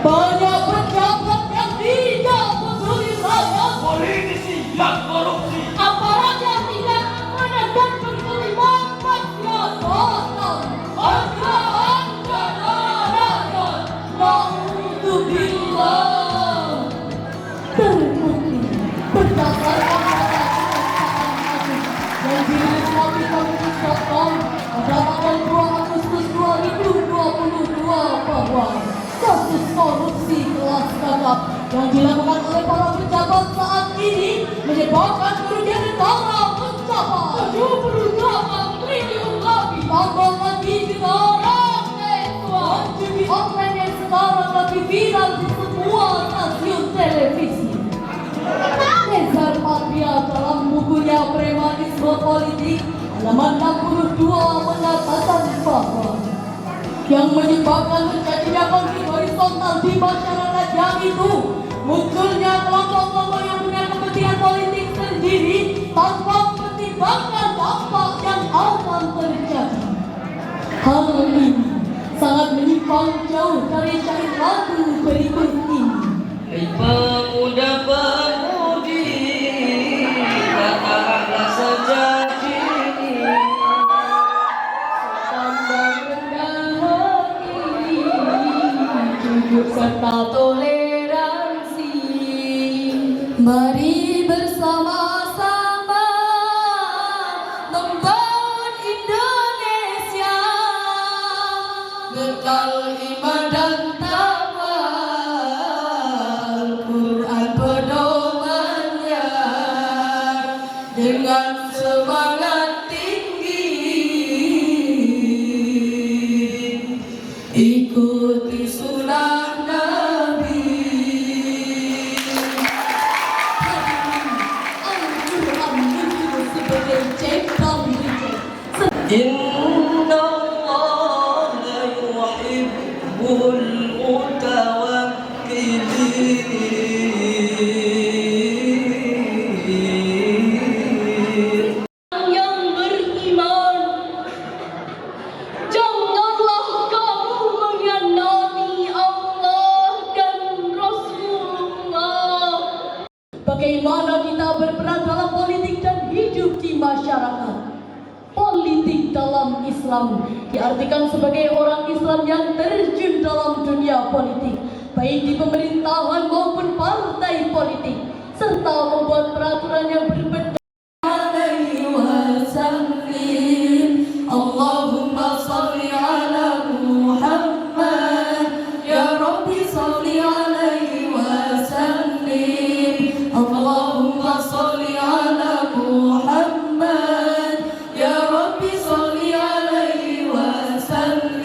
Banyak pejabat yang tidak peduli rakyat, politisi yang korupsi, aparat yang tidak amanah dan peduli manfaat jabatan. Anda rakyat, naudzubillah. Terbukti berdasarkan data yang dirilis oleh Komisi.com pada tanggal 2 Agustus 2022 bahwa kasus korupsi kelas kakap yang dilakukan oleh para pejabat saat ini menyebabkan kerugian negara mencapai 78 triliun lebih. Tambah lagi sekarang judi online yang sekarang lagi viral di semua stasiun televisi. Nezar Patria dalam bukunya Premanisme Politik halaman 62 mengatakan bahwa yang menyebabkan terjadinya konflik horizontal di masyarakat yang itu munculnya kelompok-kelompok yang punya kepentingan politik sendiri tanpa mempertimbangkan dampak yang akan terjadi. Hal ini sangat menyimpang jauh dari syair lagu berikut ini. Hei pemuda-pemudi, katakanlah saja kini, Pandang rendah hati, jujur serta toleransi. Mari bersama-sama membangun Indonesia, bekal iman dan takwa, Al-Quran pedomannya, dengan semangat tinggi ikuti sunnah Nabi. Al-Quran muncul sebagai cekal rejek. Inna Allah yuhibbul mutawakkilin. Yang beriman, janganlah kamu mengkhianati Allah dan Rasulullah. Bagaimana kita berperan dalam politik dan hidup di masyarakat? Politik dalam Islam diartikan sebagai orang Islam yang terjun dalam dunia politik, baik di pemerintahan maupun partai politik, serta membuat peraturan yang berbeda. Alaihi wasallim, Allahumma salli ala Muhammad, ya Rabbi salli alaihi wasallim, Allahumma salli ala Muhammad, ya Rabbi salli alaihi wasallim.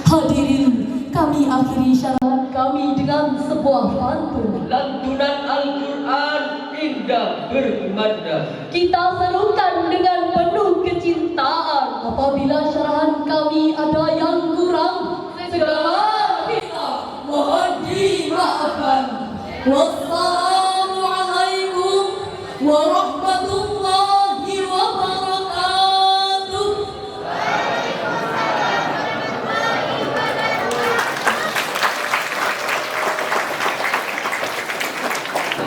Hadirin, kami akhiri syarat kami dengan sebuah pantun. Lantunan Al-Quran indah berkumandang. Kita serukan dengan penuh kecintaan. Apabila syarahan kami ada yang kurang, segala kita mohon dimaafkan. Wassalamualaikum warahmatullahi wabarakatuh.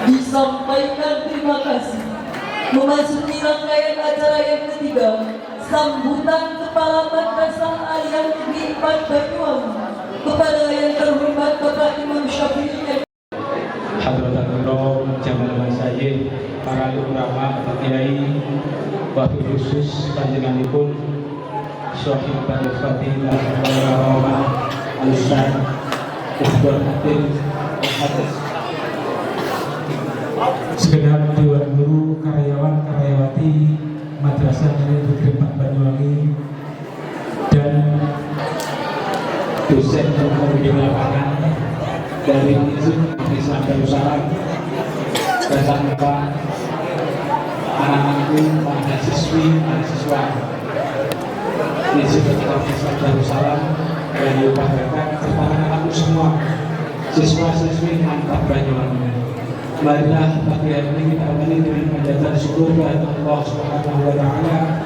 Disampaikan terima kasih. Memasuki rangkaian acara yang ketiga, sambutan Kepala Madrasah Aliyah Negeri 4 Banyuwangi kepada yang terhormat Bapak Imam Syafi'i. Hadratul Jamal Masyayikh, para ulama, kiai, wabil khusus panjenenganipun Syahid Al-Fatilah Al-Ustaz Ustaz Hatim Al-Hadis, segenap dewan guru, karyawan-karyawati Madrasah Aliyah Negeri 4 Banyuwangi, dan dosen dan pembimbing lapangan dari Institut Islam Darussalam, beserta anak-anakku, mahasiswi, mahasiswa Institut Islam Darussalam dan Yogyakarta, serta anak-anakku semua, siswa-siswi Mantap Banyuwangi. Marilah pagi hari ini kita awali dengan panjatan syukur kepada Allah Subhanahu wa Ta'ala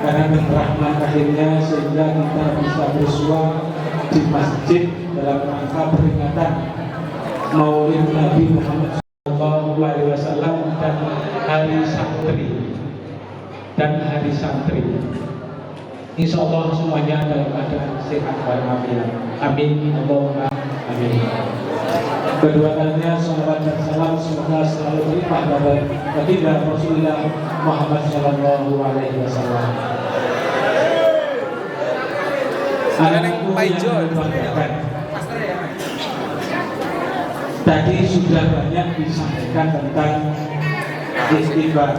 karena berrahmat akhirnya sehingga kita bisa bersua di masjid dalam rangka peringatan Maulid Nabi Muhammad SAW dan Hari Santri. Insya Allah semuanya dalam keadaan sehat walafiat. Amin. Allahumma amin. Kedua kalinya salawat dan salam semoga selalu berlimpah pada baginda Rasulullah Muhammad Sallallahu Alaihi Wasallam. Anakku yang dibahagiakan, tadi sudah banyak disampaikan tentang istighfar,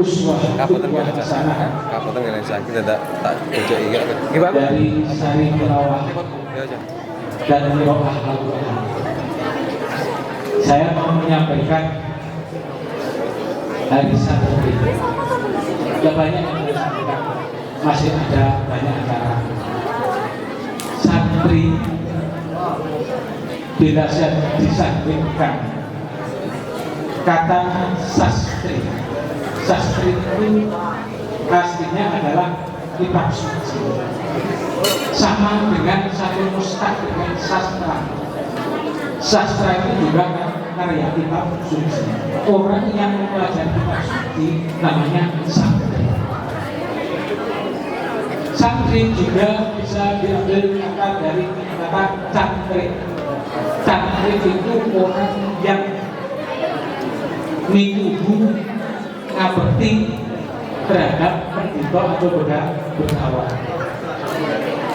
uswah hasanah dari sari tilawah dan qiraah Al-Quran. Saya mau menyampaikan hari santri. Sudah banyak yang disampaikan, masih ada banyak acara. Santri tidak disampaikan kata sastri. Sastri itu aslinya adalah kitab suci, sama dengan satu mustaq dengan sastra. Sastra itu juga karya kitab suci. Orang yang mempelajari kitab suci namanya santri. Santri juga bisa diambil kata dari kata cantrik. Cantrik itu orang yang minggu ngabekti terhadap pendeta atau berdakwah.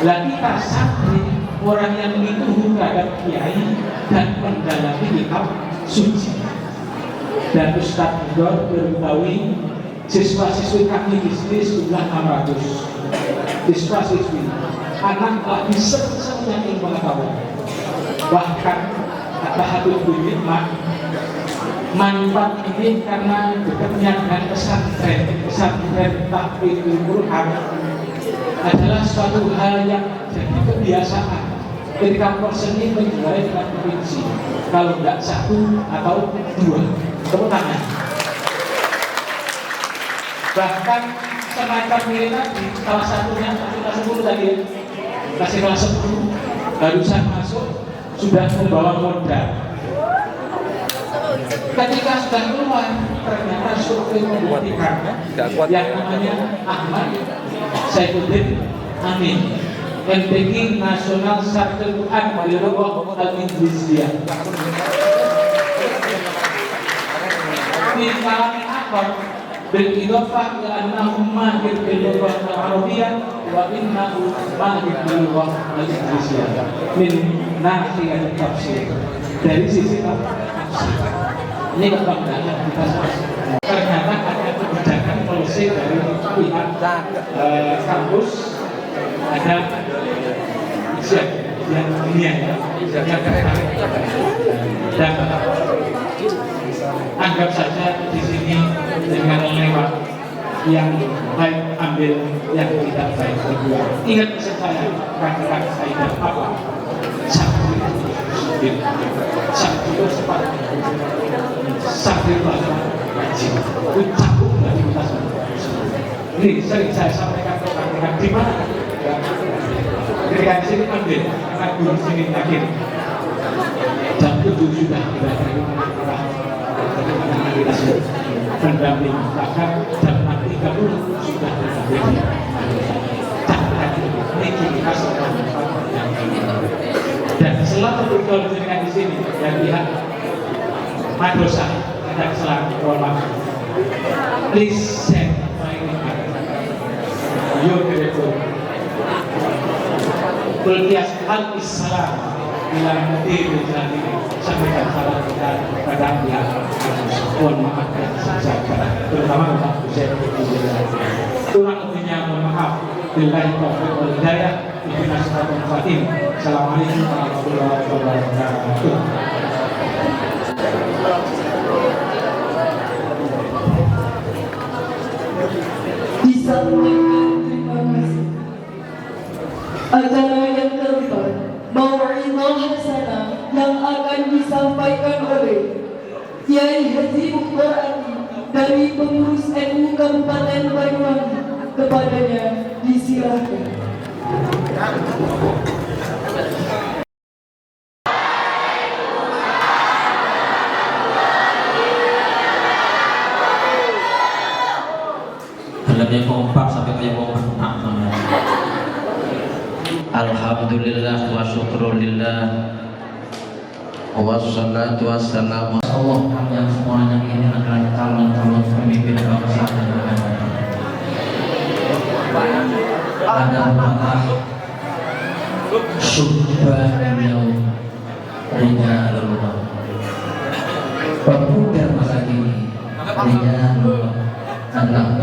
Lah kita santri orang yang minggu terhadap kiai dan mendalami kitab suci. Dan Ustaz Dor beritahui siswa-siswi kami di sini jumlah 600 siswa-siswi, anak lagi senang yang pengetahuan. Bahkan kata Habib bin Hikmah, manfaat ini karena dekatnya dengan pesantren tahfidzul Quran adalah suatu hal yang jadi kebiasaan. Ketika perseni menjuarai dengan provinsi, kalau tidak satu atau dua, tepuk tangan. Bahkan semacam ini tadi, salah satunya kelas 10 tadi, kelas 10 barusan masuk sudah membawa modal. Ketika sudah keluar, ternyata survei membuktikan yang namanya Ahmad Saifuddin Amin, MPG Nasional Sarjana Quran Walirullah Al-Indonesia. Di kalangan akbar بالإضافة إلى أنه ماهر باللغة العربية وإنه ماهر باللغة الإنجليزية من ناحية التفسير. Dari sisi tafsir, ini kebanggaan kita semua. Ternyata ada kebijakan polisi dari pihak kampus, ada yang dunia yang tertarik dan anggap saja di sini dengan lewat yang baik ambil yang tidak baik kedua. Ingat pesan saya, katakan saya apa? Sakti itu sempat sakti bahasa wajib ucapun dari kita semua. Ini sering saya sampaikan ke di mana? Ketika di sini ambil, karena guru sini yakin jam 7 sudah kita kita pendamping, bahkan jam 6.30 sudah terjadi. Dan selama bergaul dengan di sini dan pihak madrasah ada kesalahan, mohon maaf. Please send my your director. Kulkias al-Islam bila mudir berjalan ini sampaikan salam kita kepada pihak mohon maaf dan saja terutama Bapak Hussein kurang lebihnya mohon maaf. Billahi taufiq wal hidayah. Ihdinas siratal mustaqim. Assalamualaikum warahmatullahi wabarakatuh. Disampaikan terima kasih. Acara yang keempat, Mau'izah Hasanah yang akan disampaikan oleh Kiai Haji Mukhtar Adi dari pengurus NU Kabupaten Banyuwangi. Kepadanya disilahkan. Dalamnya kompak sampai kayak kompak namanya. Alhamdulillah wa syukrulillah wassalatu wassalamu Allah yang semuanya ini adalah calon-calon pemimpin bangsa dan negara. Ada pepatah subhanal yaum rijalullah, pemuda masa kini rijalullah adalah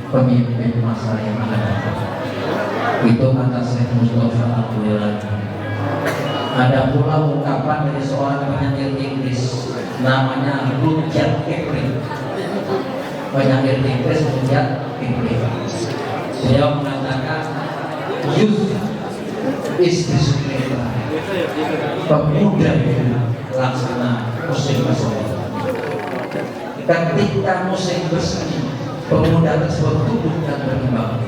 pemimpin masa yang akan datang. Itu kata Syekh Mustafa Abdullah. Ada pula ungkapan dari seorang penyair Inggris namanya Rudyard Kipling. Penyair Inggris Rudyard Kipling. Beliau mengatakan youth is discipline. Pemuda laksana musim bersemi. Ketika musim bersemi, pemuda tersebut tumbuh dan berkembang.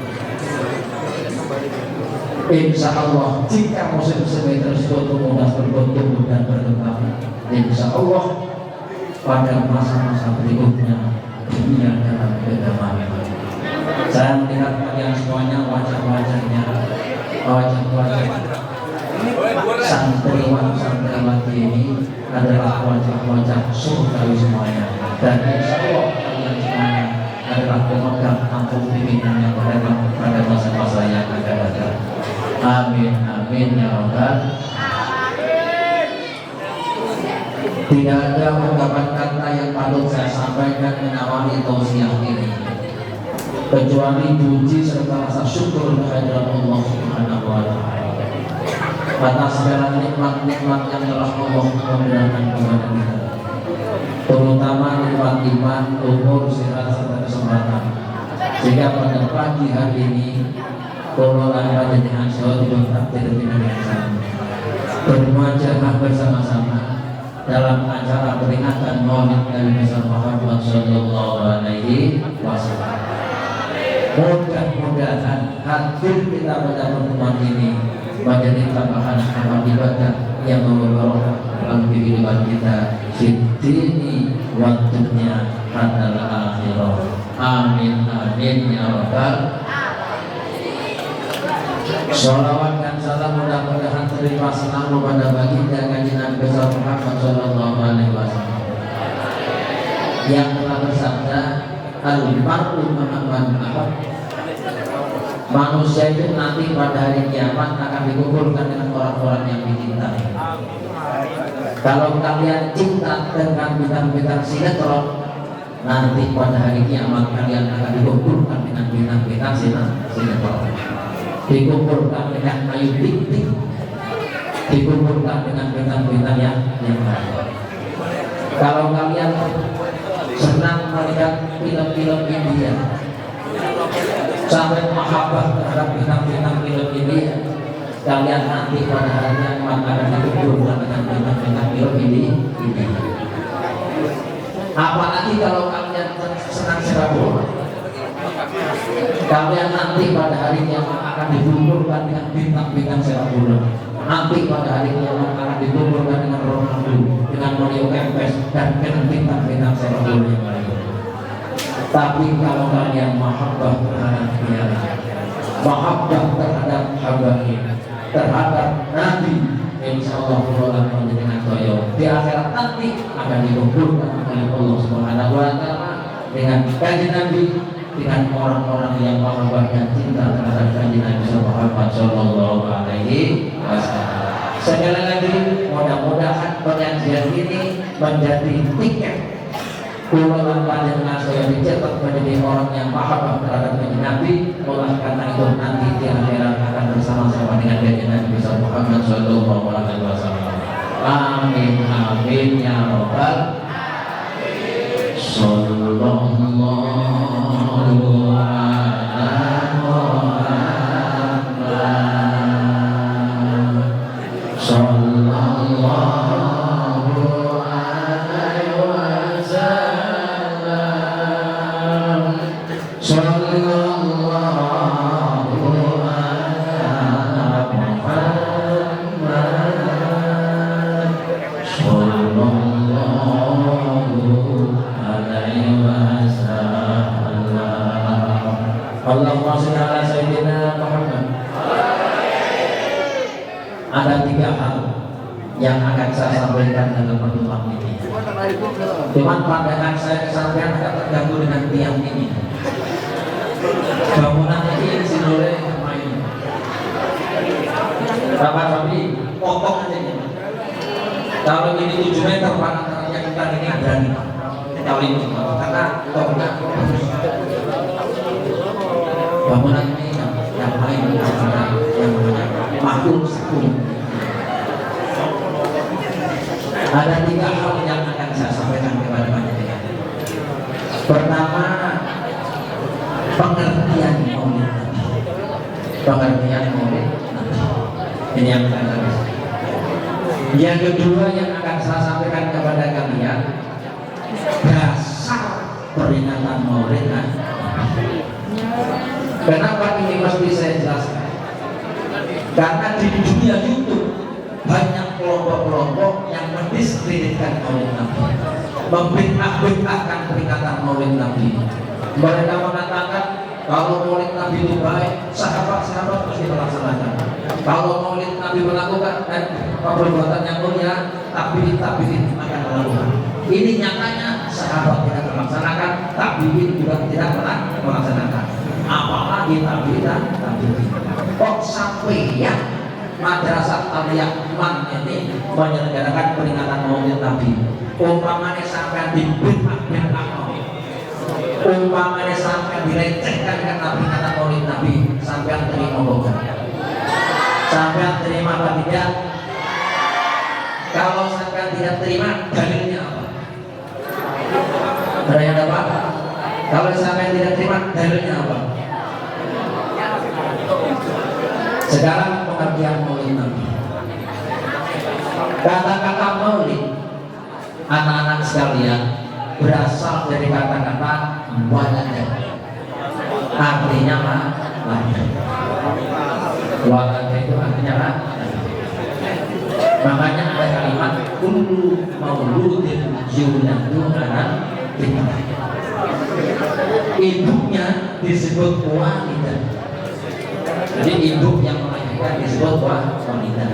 Insya Allah jika musim semi tersebut pemuda tumbuh dan berkembang, insya Allah pada masa-masa berikutnya dunia dalam kedamaian. Saya melihat kalian semuanya wajah-wajahnya, wajah-wajah santriwan-santriwati ini adalah wajah-wajah surgawi semuanya, dan insya Allah kalian semuanya adalah pemegang tampuk pimpinan yang berkembang pada masa-masa yang akan datang. Amin, amin ya Rabbal. Tidak ada ungkapan kata yang patut saya sampaikan mengawali tausiah ini kecuali puji serta rasa syukur kehadirat Allah Subhanahu wa Ta'ala atas segala nikmat-nikmat yang telah Allah memberikan kepada kita, terutama nikmat iman, umur, sehat serta kesempatan, sehingga pada pagi hari ini Kololan panjenengan saha ditakdir pinangansan bermuajahah bersama-sama dalam acara peringatan Maulid Nabi Muhammad sallallahu alaihi wasallam. Mudah-mudahan hadir kita pada pertemuan ini menjadi tambahan amal ibadah yang membawa dalam kehidupan kita fitini waktunya adalah akhirah. Amin amin ya rabbal. Sholawat dan salam mudah-mudahan terima selalu pada baginda kanjeng Nabi Muhammad sallallahu alaihi wasallam yang telah bersabda, al-mar'u ma'a man ahab. Manusia itu nanti pada hari kiamat akan dikumpulkan dengan orang-orang yang dicintai. Kalau kalian cinta dengan bintang-bintang sinetron, nanti pada hari kiamat kalian akan dikumpulkan dengan bintang-bintang sinetron. Dikumpulkan dengan kayu tik-tik, dikumpulkan dengan bintang-bintang yang lain. Kalau kalian senang melihat film-film India sampai mahabbah terhadap bintang-bintang film India, kalian nanti pada hari kiamat akan dikumpulkan dengan bintang-bintang film India. Apalagi kalau kalian senang sepak bola, kalian nanti pada hari kiamat akan dikumpulkan dengan bintang-bintang sepak bola. Nanti pada hari kiamat akan dikumpulkan dengan Ronaldo, dengan Mario Kempes, dan dengan bintang-bintang sepak bola yang lain. Tapi kalau kalian mahabbah terhadap dia, mahabbah terhadap habaib, terhadap Nabi, insya Allah pulang dengan toyo di akhirat nanti akan dikumpulkan oleh Allah Subhanahu wa Ta'ala dengan kanjeng Nabi, dengan orang-orang yang mahabbah dan cinta terhadap kanjeng Nabi Muhammad sallallahu alaihi wasallam. Sekali lagi mudah-mudahan pengajian ini menjadi tiket pulang panjenengan saya dicetak menjadi orang yang mahabbah terhadap kanjeng Nabi. Oleh karena itu nanti di akhirat akan bersama-sama dengan kanjeng Nabi Muhammad sallallahu alaihi wasallam. Amin amin ya rabbal alamin. Sallallahu Ada 3 hal yang akan saya sampaikan dalam pertemuan ini. Cuman pandangan saya kesampaian agak terganggu dengan tiang ini. Bangunan ini sinole main. Tapi potong aja ini. Kalau ini 7 meter panasnya kita ini berani. Kalau ini karena potongnya bangunan ini yang main yang makhluk sepuluh. Ada 3 hal yang akan saya sampaikan kepada panjenengan. Pertama, pengertian maulid Nabi. Pengertian maulid Nabi. Ini yang saya sampaikan. Yang kedua yang akan saya sampaikan kepada kalian, dasar peringatan maulid Nabi. Kenapa ini mesti saya jelaskan? Karena di dunia YouTube banyak kelompok-kelompok yang mendiskreditkan maulid Nabi, membid'ah-bid'ahkan peringatan maulid Nabi. Mereka mengatakan kalau maulid Nabi itu baik, sahabat-sahabat mesti melaksanakan. Kalau maulid Nabi melakukan perbuatan yang mulia, tabi'in akan melakukan. Ini nyatanya sahabat tidak melaksanakan, tabi'in juga tidak pernah melaksanakan. Apalagi tabi'in. Kok sampai yang Madrasah Aliyah Iman ini menyelenggarakan peringatan maulid Nabi, umpamanya sampai dibid'ah, umpamanya sampai dilecehkan karena peringatan maulid Nabi, sampai terima bukan? Sampai terima apa tidak? Kalau sampai tidak terima, dalilnya apa? Ada yang dapat? Kalau sampai tidak terima, dalilnya apa? Sekarang pengertian maulid Nabi. Kata-kata maulid, anak-anak sekalian, berasal dari kata-kata walada. Artinya apa? Walada itu artinya apa? Makanya ada kalimat kullu mauludin yuladu ala fitrah. Ibunya disebut walidah. Jadi ibu yang melahirkan disebut wanita.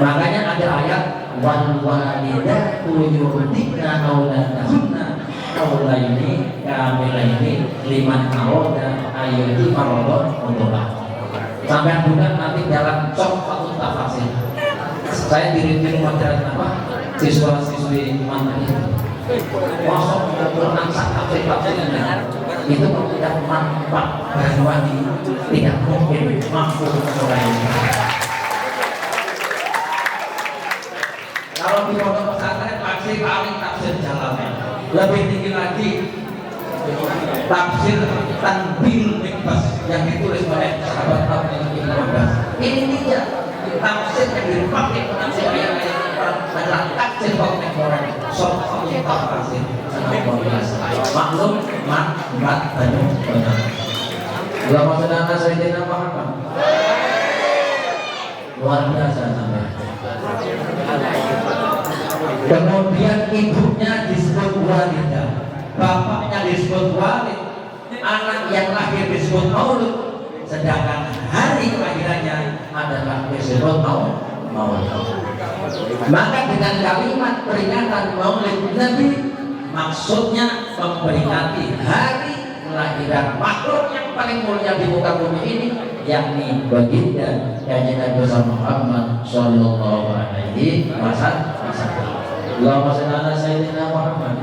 Makanya ada ayat wal walidatu yurdina auladahunna haulaini kamilaini liman arada ayati marodon untuklah. Sampai bukan nanti dalam Tuhfatul Tafasir. Saya di rumah apa? Siswa-siswi mantan itu. Masuk ke Quran tafsir-tafsirnya itu tidak manfaat Banyuwangi, tidak mungkin mampu seorang ini. Kalau di pondok pesantren tafsir paling tafsir Jalalain, lebih tinggi lagi tafsir Tanbihul Mikbas yang ditulis oleh sahabat Abdullah bin Abbas. Ini tidak tafsir yang dipakai penafsir ayat-ayat adalah tafsir kontemporer, soal tafsir maklum mat banyak benar. Lama sedang Sayyidina Muhammad luar biasa sampai. Kemudian ibunya disebut walidah, bapaknya disebut walid, anak yang lahir disebut maulud, sedangkan hari kelahirannya adalah disebut maulud. Maka dengan kalimat peringatan maulid Nabi, maksudnya memperingati hari kelahiran makhluk yang paling mulia di muka bumi ini, yakni baginda Kanjeng Nabi Muhammad sallallahu alaihi wasallam. Allahumma shalli ala sayyidina Muhammad.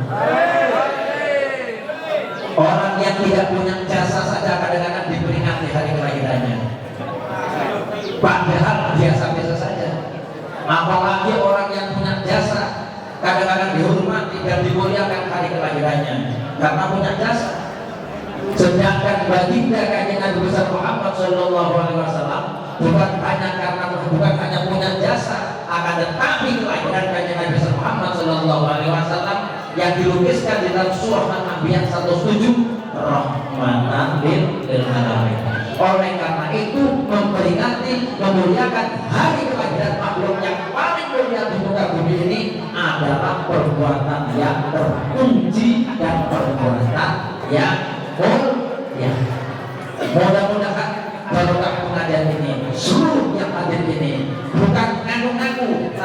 Orang yang tidak punya jasa saja kadang-kadang diperingati hari kelahirannya, padahal biasa-biasa saja. Apalagi orang yang punya jasa kadang-kadang dihormati dan dimuliakan hari kelahirannya karena punya jasa. Sedangkan baginda Kanjeng Nabi besar Muhammad sallallahu alaihi wasallam bukan hanya punya jasa, akan tetapi kelahiran Kanjeng Nabi besar Muhammad sallallahu alaihi wasallam yang dilukiskan di dalam surah Al-Anbiya 107 rahmatan lil alamin. Oleh karena itu memperingati, memuliakan hari kelahiran makhluk yang paling mulia di muka bumi ini adalah perbuatan yang terpuji dan perbuatan yang mulia. Mudah-mudahan barokah pengajian ini, seluruh yang hadir ini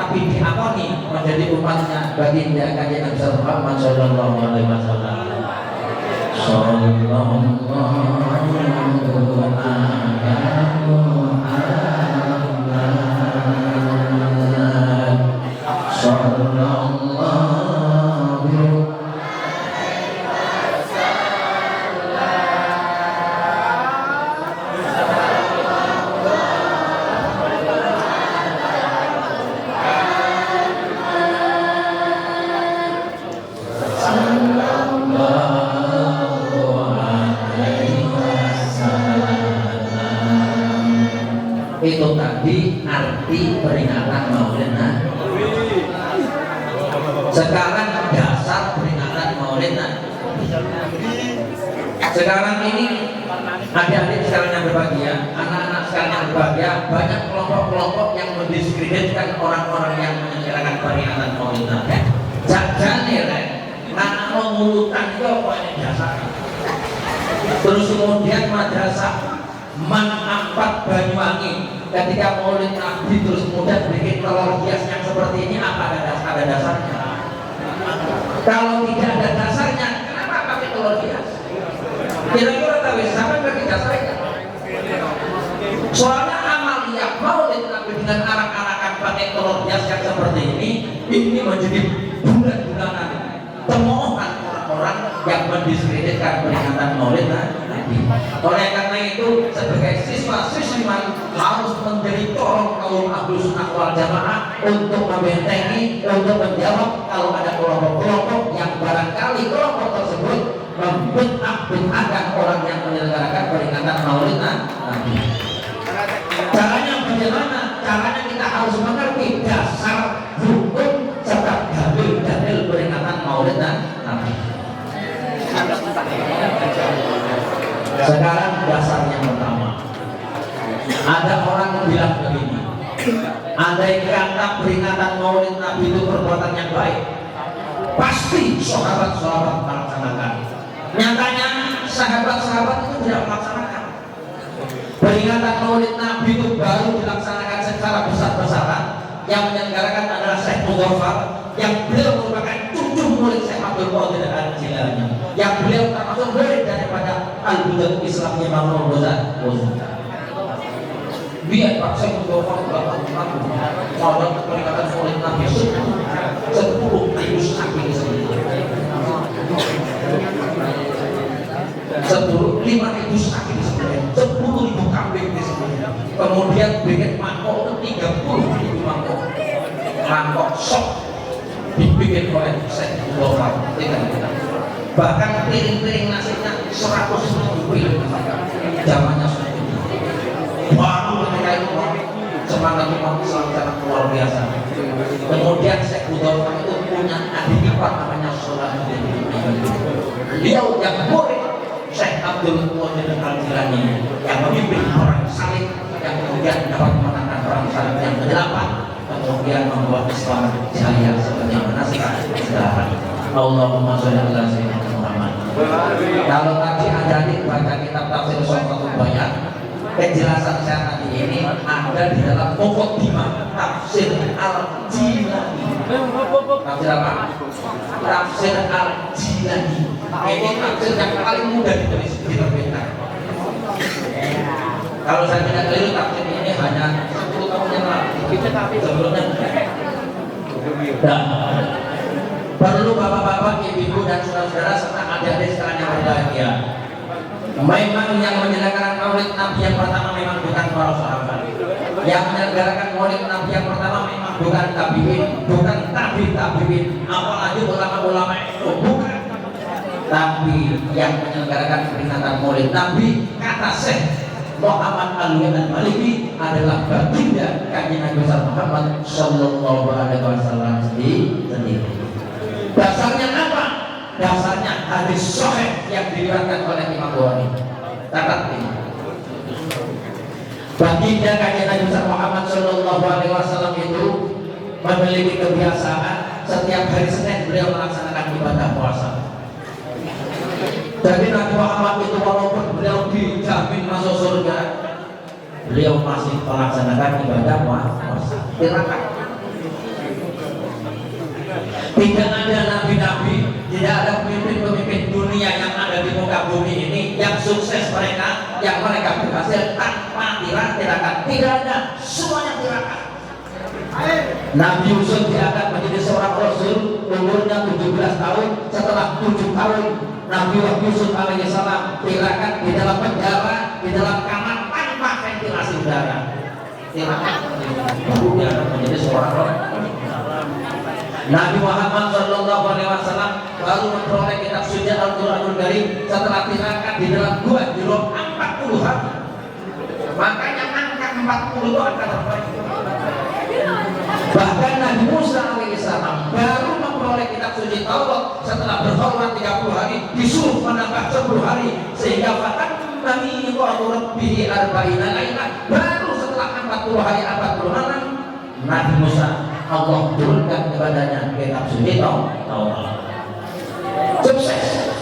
tapi diakoni menjadi umatnya baginda kanjeng Nabi Muhammad sallallahu alaihi wasallam. Sallallahu itu tadi arti peringatan Maulid Nabi. Sekarang dasar peringatan Maulid Nabi. Sekarang ini adik-adik sekalian yang berbahagia, anak-anak sekalian yang berbahagia, banyak kelompok-kelompok yang mendiskreditkan orang-orang yang menyelenggarakan peringatan Maulid Nabi. Jangan ya, anak mengulutan itu pokoknya dasar. Terus kemudian madrasah Man Ampat Banyuwangi ketika Maulid Nabi terus kemudian bikin telur hias yang seperti ini, apa ada dasarnya? Kalau tidak ada dasarnya, kenapa pakai telur hias? Kira-kira tahu siapa pakai dasarnya? Soalnya amaliyah Maulid Nabi dengan arak-arakan pakai telur hias yang seperti ini menjadi bulan-bulanan temuan orang-orang yang mendiskreditkan peringatan Maulid Nabi. Oleh karena itu, sebagai siswa-siswi harus menjadi tolong kaum Ahlus Sunnah wal Jamaah untuk membentengi, untuk menjawab kalau ada kelompok-kelompok yang barangkali kelompok tersebut membid'ahkan orang yang menyelenggarakan peringatan Maulid Nabi. Caranya bagaimana? Caranya kita harus mengerti dasar hukum serta dalil-dalil peringatan Maulid Nabi. Sekarang dasar yang pertama, ada orang bilang begini, andai kata peringatan Maulid Nabi itu perbuatan yang baik, pasti sahabat-sahabat melaksanakan. Nyatanya sahabat-sahabat itu tidak melaksanakan. Peringatan Maulid Nabi itu baru dilaksanakan secara besar-besaran. Yang menyelenggarakan adalah Syekh Mudhafar, yang beliau merupakan cucu murid Syekh Abdul Qadir Al-Jilani, yang beliau termasuk murid daripada Al-Budat Islamnya Imam Ghazali. Biar Pak Syekh Mudhafar bahkan mau peringatan Maulid Nabi 10 ribu saking di sini, 5 ribu saking di sini, 10 ribu kambing di sini. Kemudian bikin mangkok 30 ribu mangkok sok dibikin oleh Syekh Mudhafar. Bahkan piring-piring nasinya 100 ribu piring zamannya sudah. Baru ketika itu semangat umat Islam sangat luar biasa. Kemudian Syekh Mudhafar itu punya adik ipar namanya Salahuddin. Beliau yang murid Syekh Abdul Qadir Al-Jilani yang memimpin perang salib, yang kemudian dapat memenangkan perang salib yang ke-8, kemudian membuat Islam jaya seperti mana sekarang. Allahumma sholli ala sayyidina Muhammad. Kalau tadi adik baca kitab tafsir Suratul Bayan, penjelasan saya tadi ini ada di dalam Muqaddimah Tafsir Al-Jilani. Tafsir apa? Tafsir Al-Jilani. Ini tafsir yang paling mudah ditulis, diterbitkan. Kalau saya tidak keliru, tafsir ini hanya 10 tahun yang lalu. Sebelumnya perlu bapak-bapak, ibu-ibu dan saudara-saudara serta adik-adik sekalian yang berbahagia, memang yang menyelenggarakan Maulid Nabi yang pertama memang bukan para sahabat. Yang menyelenggarakan Maulid Nabi yang pertama memang bukan tabi'in, bukan tabi'in, apalagi ulama-ulama itu bukan. Tapi yang menyelenggarakan peringatan Maulid Nabi, kata Syekh Muhammad Alwi Al-Maliki, adalah baginda kanjeng Nabi Muhammad sallallahu alaihi wasallam sendiri. Dasarnya apa? Dasarnya hadis sahih yang diriwayatkan oleh Imam Bukhari. Catat ini. Baginda kanjeng Nabi Muhammad sallallahu alaihi wasallam itu memiliki kebiasaan setiap hari Senin beliau melaksanakan ibadah puasa. Jadi Nabi Muhammad itu walaupun beliau dijamin masuk surga, beliau masih melaksanakan ibadah puasa. Tirakat. yang mereka berhasil tanpa tirakat. Tidak ada, semuanya tirakat. Nabi Yusuf diangkat menjadi seorang rasul, umurnya 17 tahun. Setelah 7 tahun Nabi Yusuf alaihissalam tirakat di dalam penjara, di dalam kamar tanpa ventilasi udara. Tirakat baru diangkat menjadi seorang rasul. Nabi Muhammad SAW baru memperoleh kitab suci Al-Quranul Karim setelah tirakat di dalam gua di ruang 40 hari. Makanya angka 40 itu angka terbaik. Bahkan Nabi Musa alaihissalam baru memperoleh kitab suci Taurat setelah berkhulwat 30 hari, disuruh menambah 10 hari, sehingga fatan Nabi Rabbihi arba'ina laila, baru setelah 40 hari 40 malam Nabi Musa Allah turunkan kepadanya kitab suci Taurat. Sukses.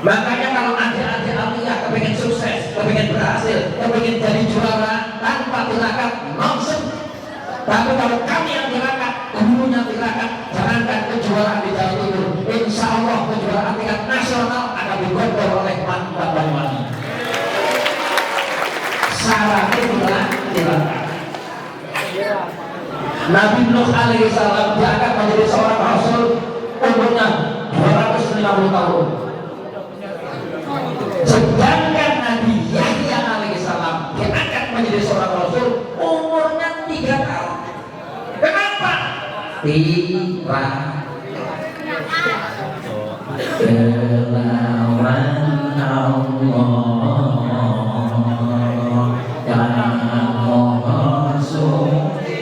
Makanya kalau adik-adik aliyah kepengen sukses, kepengen berhasil, kepengen jadi juara tanpa tirakat, nonsense. Tapi kalau kami yang tirakat, gurunya tirakat, jangankan kejuaraan di Jawa Timur, insya Allah kejuaraan tingkat nasional akan digodol oleh mantan Banyuwangi. Syaratnya adalah tirakat. Nabi Nuh alaihissalam diangkat menjadi seorang rasul, umurnya 250 tahun. Sedangkan Nabi Yahya alaihissalam diangkat menjadi seorang rasul, umurnya 3 tahun. Kenapa? Tirakat. Kelawan Allah yang Maha Suci,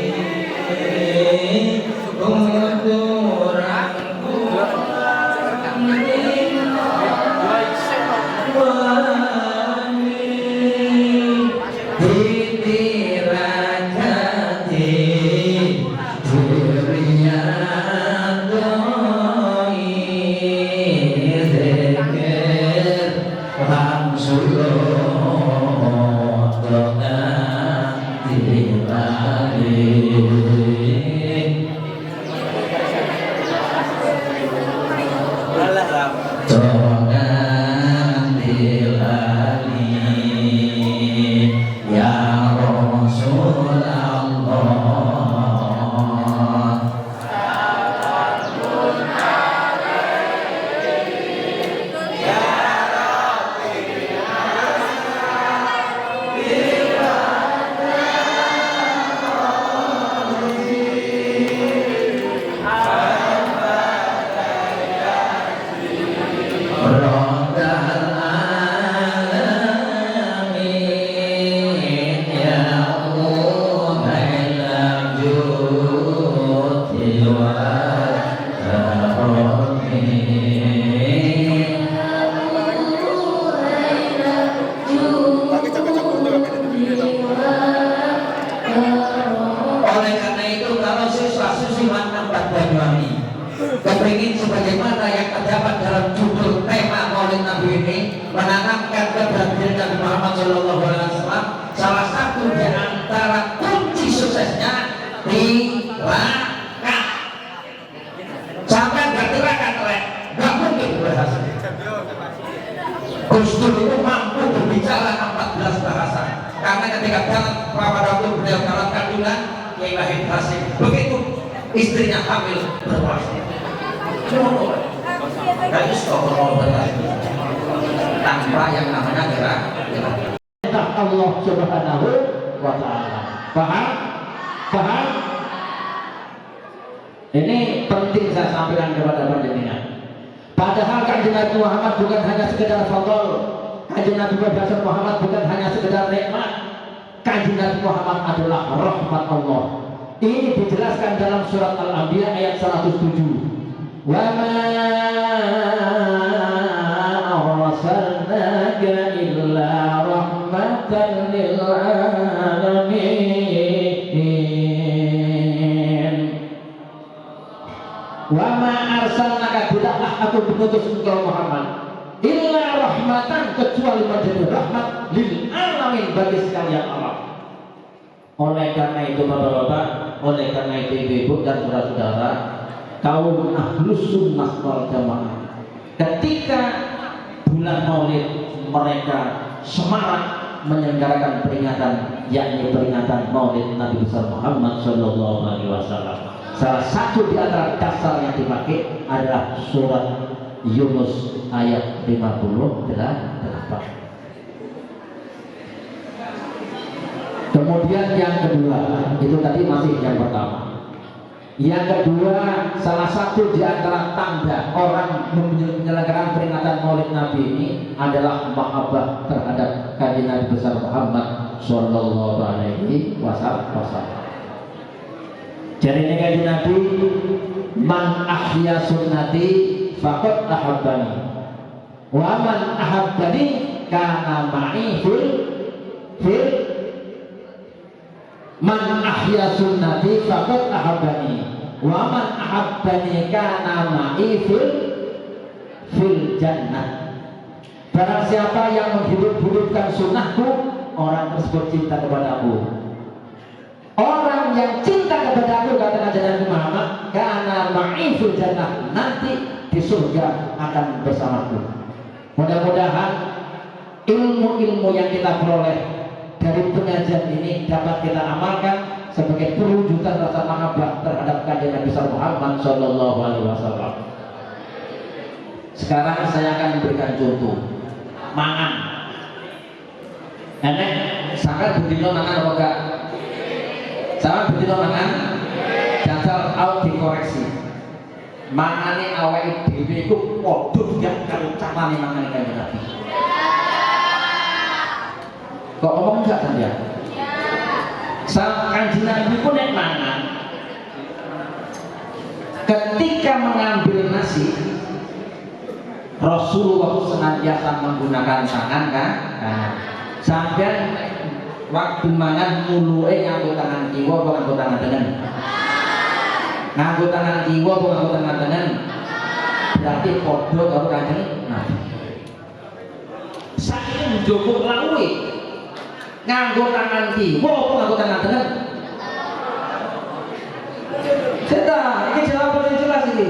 kepingin sebagaimana yang terdapat dalam judul tema Maulid Nabi ini, menanamkan keberadaan Nabi Muhammad SAW. Salah satu di antara kunci suksesnya tirakat. Sampai nggak tirakat, nggak mungkin berhasil. Gus Dur itu mampu berbicara 14 bahasa, karena ketika dalam pada waktu beliau dalam kandungan Kiai Wahid Hasyim, begitu istrinya hamil berpuasa. Dari tanpa yang namanya gerak Allah Subhanahu wa Ta'ala. Paham? Paham? Ini penting saya sampaikan kepada panjenengan. Padahal Kanjeng Nabi Muhammad bukan hanya sekedar fadl, Kanjeng Nabi Muhammad bukan hanya sekedar nikmat. Kanjeng Nabi Muhammad adalah rahmat Allah. Ini dijelaskan dalam surat Al-Anbiya ayat 107. Wa ma arsalnaka illa rahmatan lil alamin. Wa ma arsalnaka, tidaklah aku mengutus engkau Muhammad illa rahmatan, kecuali menjadi rahmat lil alamin, bagi sekalian alam. Oleh karena itu bapak-bapak, oleh karena itu ibu-ibu dan saudara-saudara, kaum Ahlus Sunnah wal Jamaah, ketika bulan Maulid mereka semarak menyelenggarakan peringatan, yakni peringatan Maulid Nabi besar Muhammad Shallallahu Alaihi Wasallam. Salah satu di antara dasar yang dipakai adalah surat Yunus ayat 58. Kemudian yang kedua, itu tadi masih yang pertama. Yang kedua, salah satu di antara tanda orang menyelenggarakan peringatan Maulid Nabi ini adalah mahabbah terhadap kanjeng Nabi besar Muhammad Shallallahu Alaihi Wasallam. Jadi ini kanjeng Nabi, man ahya sunnati faqad ahabbani, wa man ahabbani kana ma'i fil man ahya sunnati faqad ahabbani wa man ahabbani kana ma'i fil jannah. Barang siapa yang menghidup-hidupkan sunnahku, orang tersebut cinta kepadaku. Orang yang cinta kepadaku, kata Nabi Muhammad, kana ma'i fil jannah, nanti di surga akan bersamaku. Mudah-mudahan ilmu-ilmu yang kita peroleh dari pengajian ini dapat kita amalkan sebagai perwujudan rasa mahabbah terhadap kanjeng Nabi Muhammad Shallallahu Alaihi Wasallam. Sekarang saya akan memberikan contoh mangan. Enek sangat bedino mangan apa enggak? Sangat bedino mangan. Jajal out dikoreksi. Mangane awake dhewe iku padha gak karo carane mangane kanjeng Nabi. Kok ngomong enggak kan ya? Kanjeng Nabi pun nek mangan, ketika mengambil nasi, Rasulullah senantiasa menggunakan tangan kan? Nah, sampai waktu mangan muluke nganggo tangan kiwa apa nganggo tangan tengen? Nganggo tangan kiwa apa nganggo tangan tengen? Berarti padha karo kanjeng Nabi. Saiki njupuk lawuhe nganggo tangan kiwa apa nganggo tangan tengen? Cedak, ini jawaban yang jelas ini.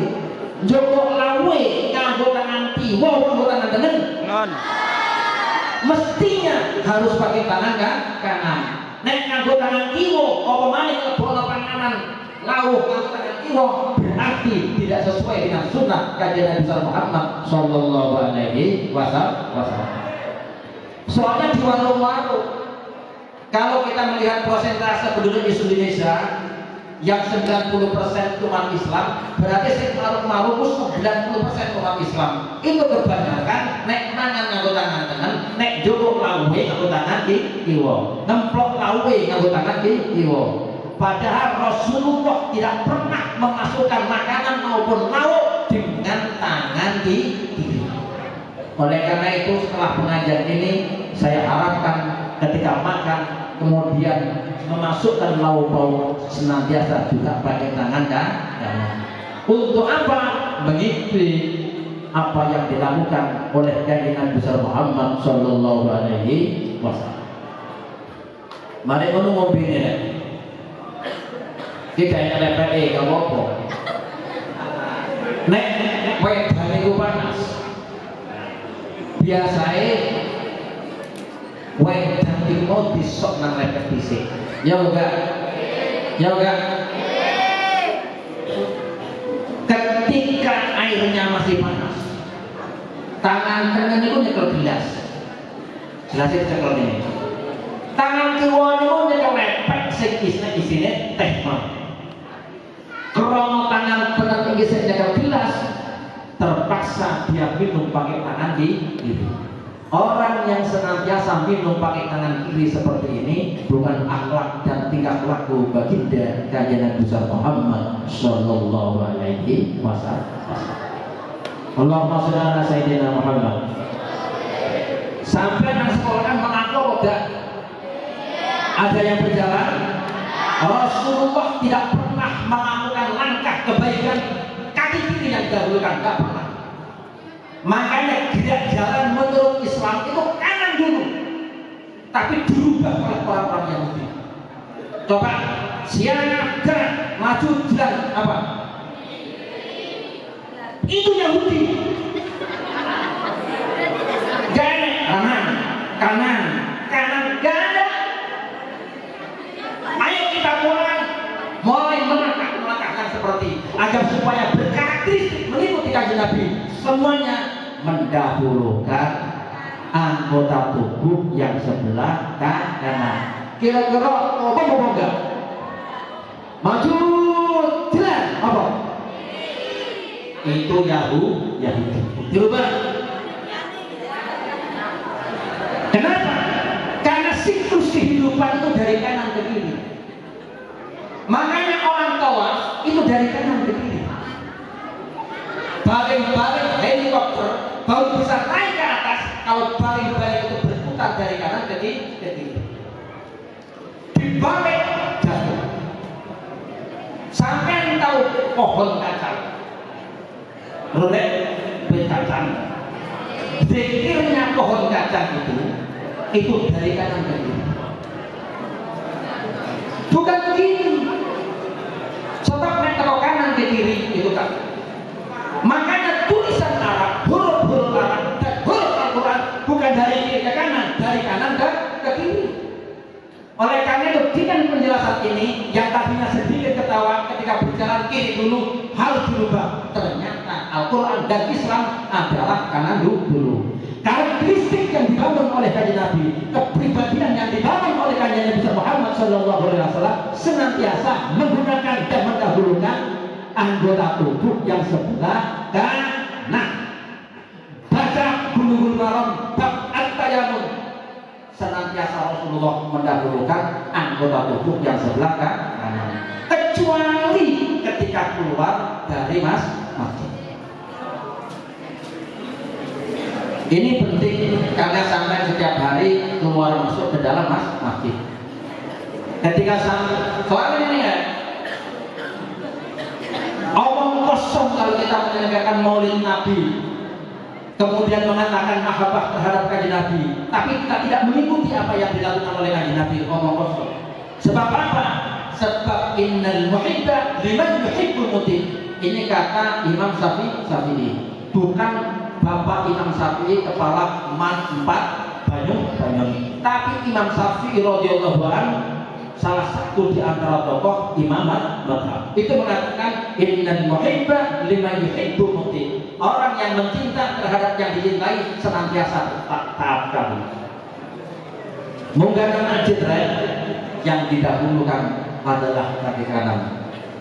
Njupuk lawuhe nganggo tangan kiwa apa nganggo tangan tengen? Ngon. Mestinya harus pakai tangan kan? Kanan. Nek nganggo tangan kiwa apa maneh lebokno panganan lawuh nganggo tangan kiwa, berarti tidak sesuai dengan sunnah kanjeng Nabi Muhammad Shallallahu Alaihi Wasallam. Soalnya di warung-warung, kalau kita melihat persentase penduduk di Indonesia yang 90% umat Islam, berarti sekitar warung-warung 90% umat Islam. Itu kebanyakan nek mangan nganggo tangan tengen, nek njupuk lawuhe nganggo tangan kiwa, nemplok lawuhe nganggo tangan kiwa. Padahal Rasulullah tidak pernah memasukkan makanan maupun lauk dengan tangan kiri. Oleh karena itu setelah pengajian ini saya harapkan ketika makan kemudian memasukkan lauk pauk senantiasa juga pakai tangan kanan. Untuk apa? Mengikuti apa yang dilakukan oleh kanjeng Nabi Muhammad Shallallahu Alaihi Wasallam. Mari ngomong ini. Kita yang LPE gak apa-apa. Nek wedan itu panas. Biasanya wedan itu disok nang lepet dhisik. Ya enggak? Ya enggak? Ketika airnya masih panas, tangan kanan itu nyekel gelas. Gelasnya cekel ini. Tangan kiwa itu nyekel lepet sing isine teh mah. Krono tangan tengah tinggi senjata gelas, terpaksa dia minum pakai tangan kiri. Orang yang senantiasa minum pakai tangan kiri seperti ini bukan akhlak dan tingkah laku baginda kanjeng Nabi Muhammad Shallallahu Alaihi Wasallam. Allahumma sholli ala sayyidina Muhammad. Sampai yang sekolah mengaku tidak ada yang berjalan. Rasulullah tidak pernah melakukan langkah kebaikan kaki kiri yang didahulukan, tidak pernah. Makanya gerak jalan menurut Islam itu kanan dulu, tapi dirubah oleh orang-orang Yahudi. Coba siapa maju jalan apa? Itu Yahudi. Gak enak, aman. kanan gak ada. Ayo kita mulai melangkahkan seperti agar supaya berkarakteristik mengikuti kanjeng Nabi, semuanya mendahulukan anggota tubuh yang sebelah kanan. Kira-kira apa enggak? Maju jalan apa? Itu Yahudi. Dirubah. Kenapa? Karena siklus kehidupan itu dari kanan ke kiri. Makanya orang tawaf itu dari kanan ke kiri. Baling-baling helikopter baru bisa naik ke atas kalau baling-baling itu berputar dari kanan ke kiri. Dibalik jatuh. Sampai tahu pohon kacang, rolek berkacang. Zikirnya pohon kacang itu dari kanan ke kiri. Bukan begini. Sebab metro kanan ke kiri itu kan. Makanya tulisan Arab, huruf-huruf Arab dan huruf Al-Quran bukan dari kiri ke kanan, dari kanan ke kiri. Oleh karena itu dengan penjelasan ini yang tadinya sedikit ketawa ketika berjalan kiri dulu harus dirubah. Ternyata Al-Quran dan Islam adalah kanan dulu. Karakteristik yang dibangun oleh kanjeng Nabi, kepribadian yang dibangun oleh kanjeng Nabi Muhammad SAW senantiasa menggunakan dan mendahulukan anggota tubuh yang sebelah kanan. Baca Bulughul Maram bab At-Tayammum, senantiasa Rasulullah mendahulukan anggota tubuh yang sebelah kanan, kecuali ketika keluar dari masjid. Ini penting karena sampai setiap hari keluar masuk ke dalam masjid. Ketika soal ini ya, omong kosong kalau kita menyelenggarakan Maulid Nabi, kemudian mengatakan mahabbah terhadap kanjeng Nabi, tapi kita tidak mengikuti apa yang dilakukan oleh kanjeng Nabi, omong kosong. Sebab apa? Sebab innal muhibba liman yuhibbul muti. Ini kata Imam Syafi'i, bukan Bapak Imam Syafi'i kepala Man 4 Banyuwangi, tapi Imam Syafi'i radhiyallahu anhu salah satu di antara tokoh Imam Madhab itu mengatakan innal muhibba liman yuhibbu muti. Orang yang mencinta terhadap yang dicintai senantiasa taat kami. Menggunakan masjid yang didahulukan adalah kaki kanan.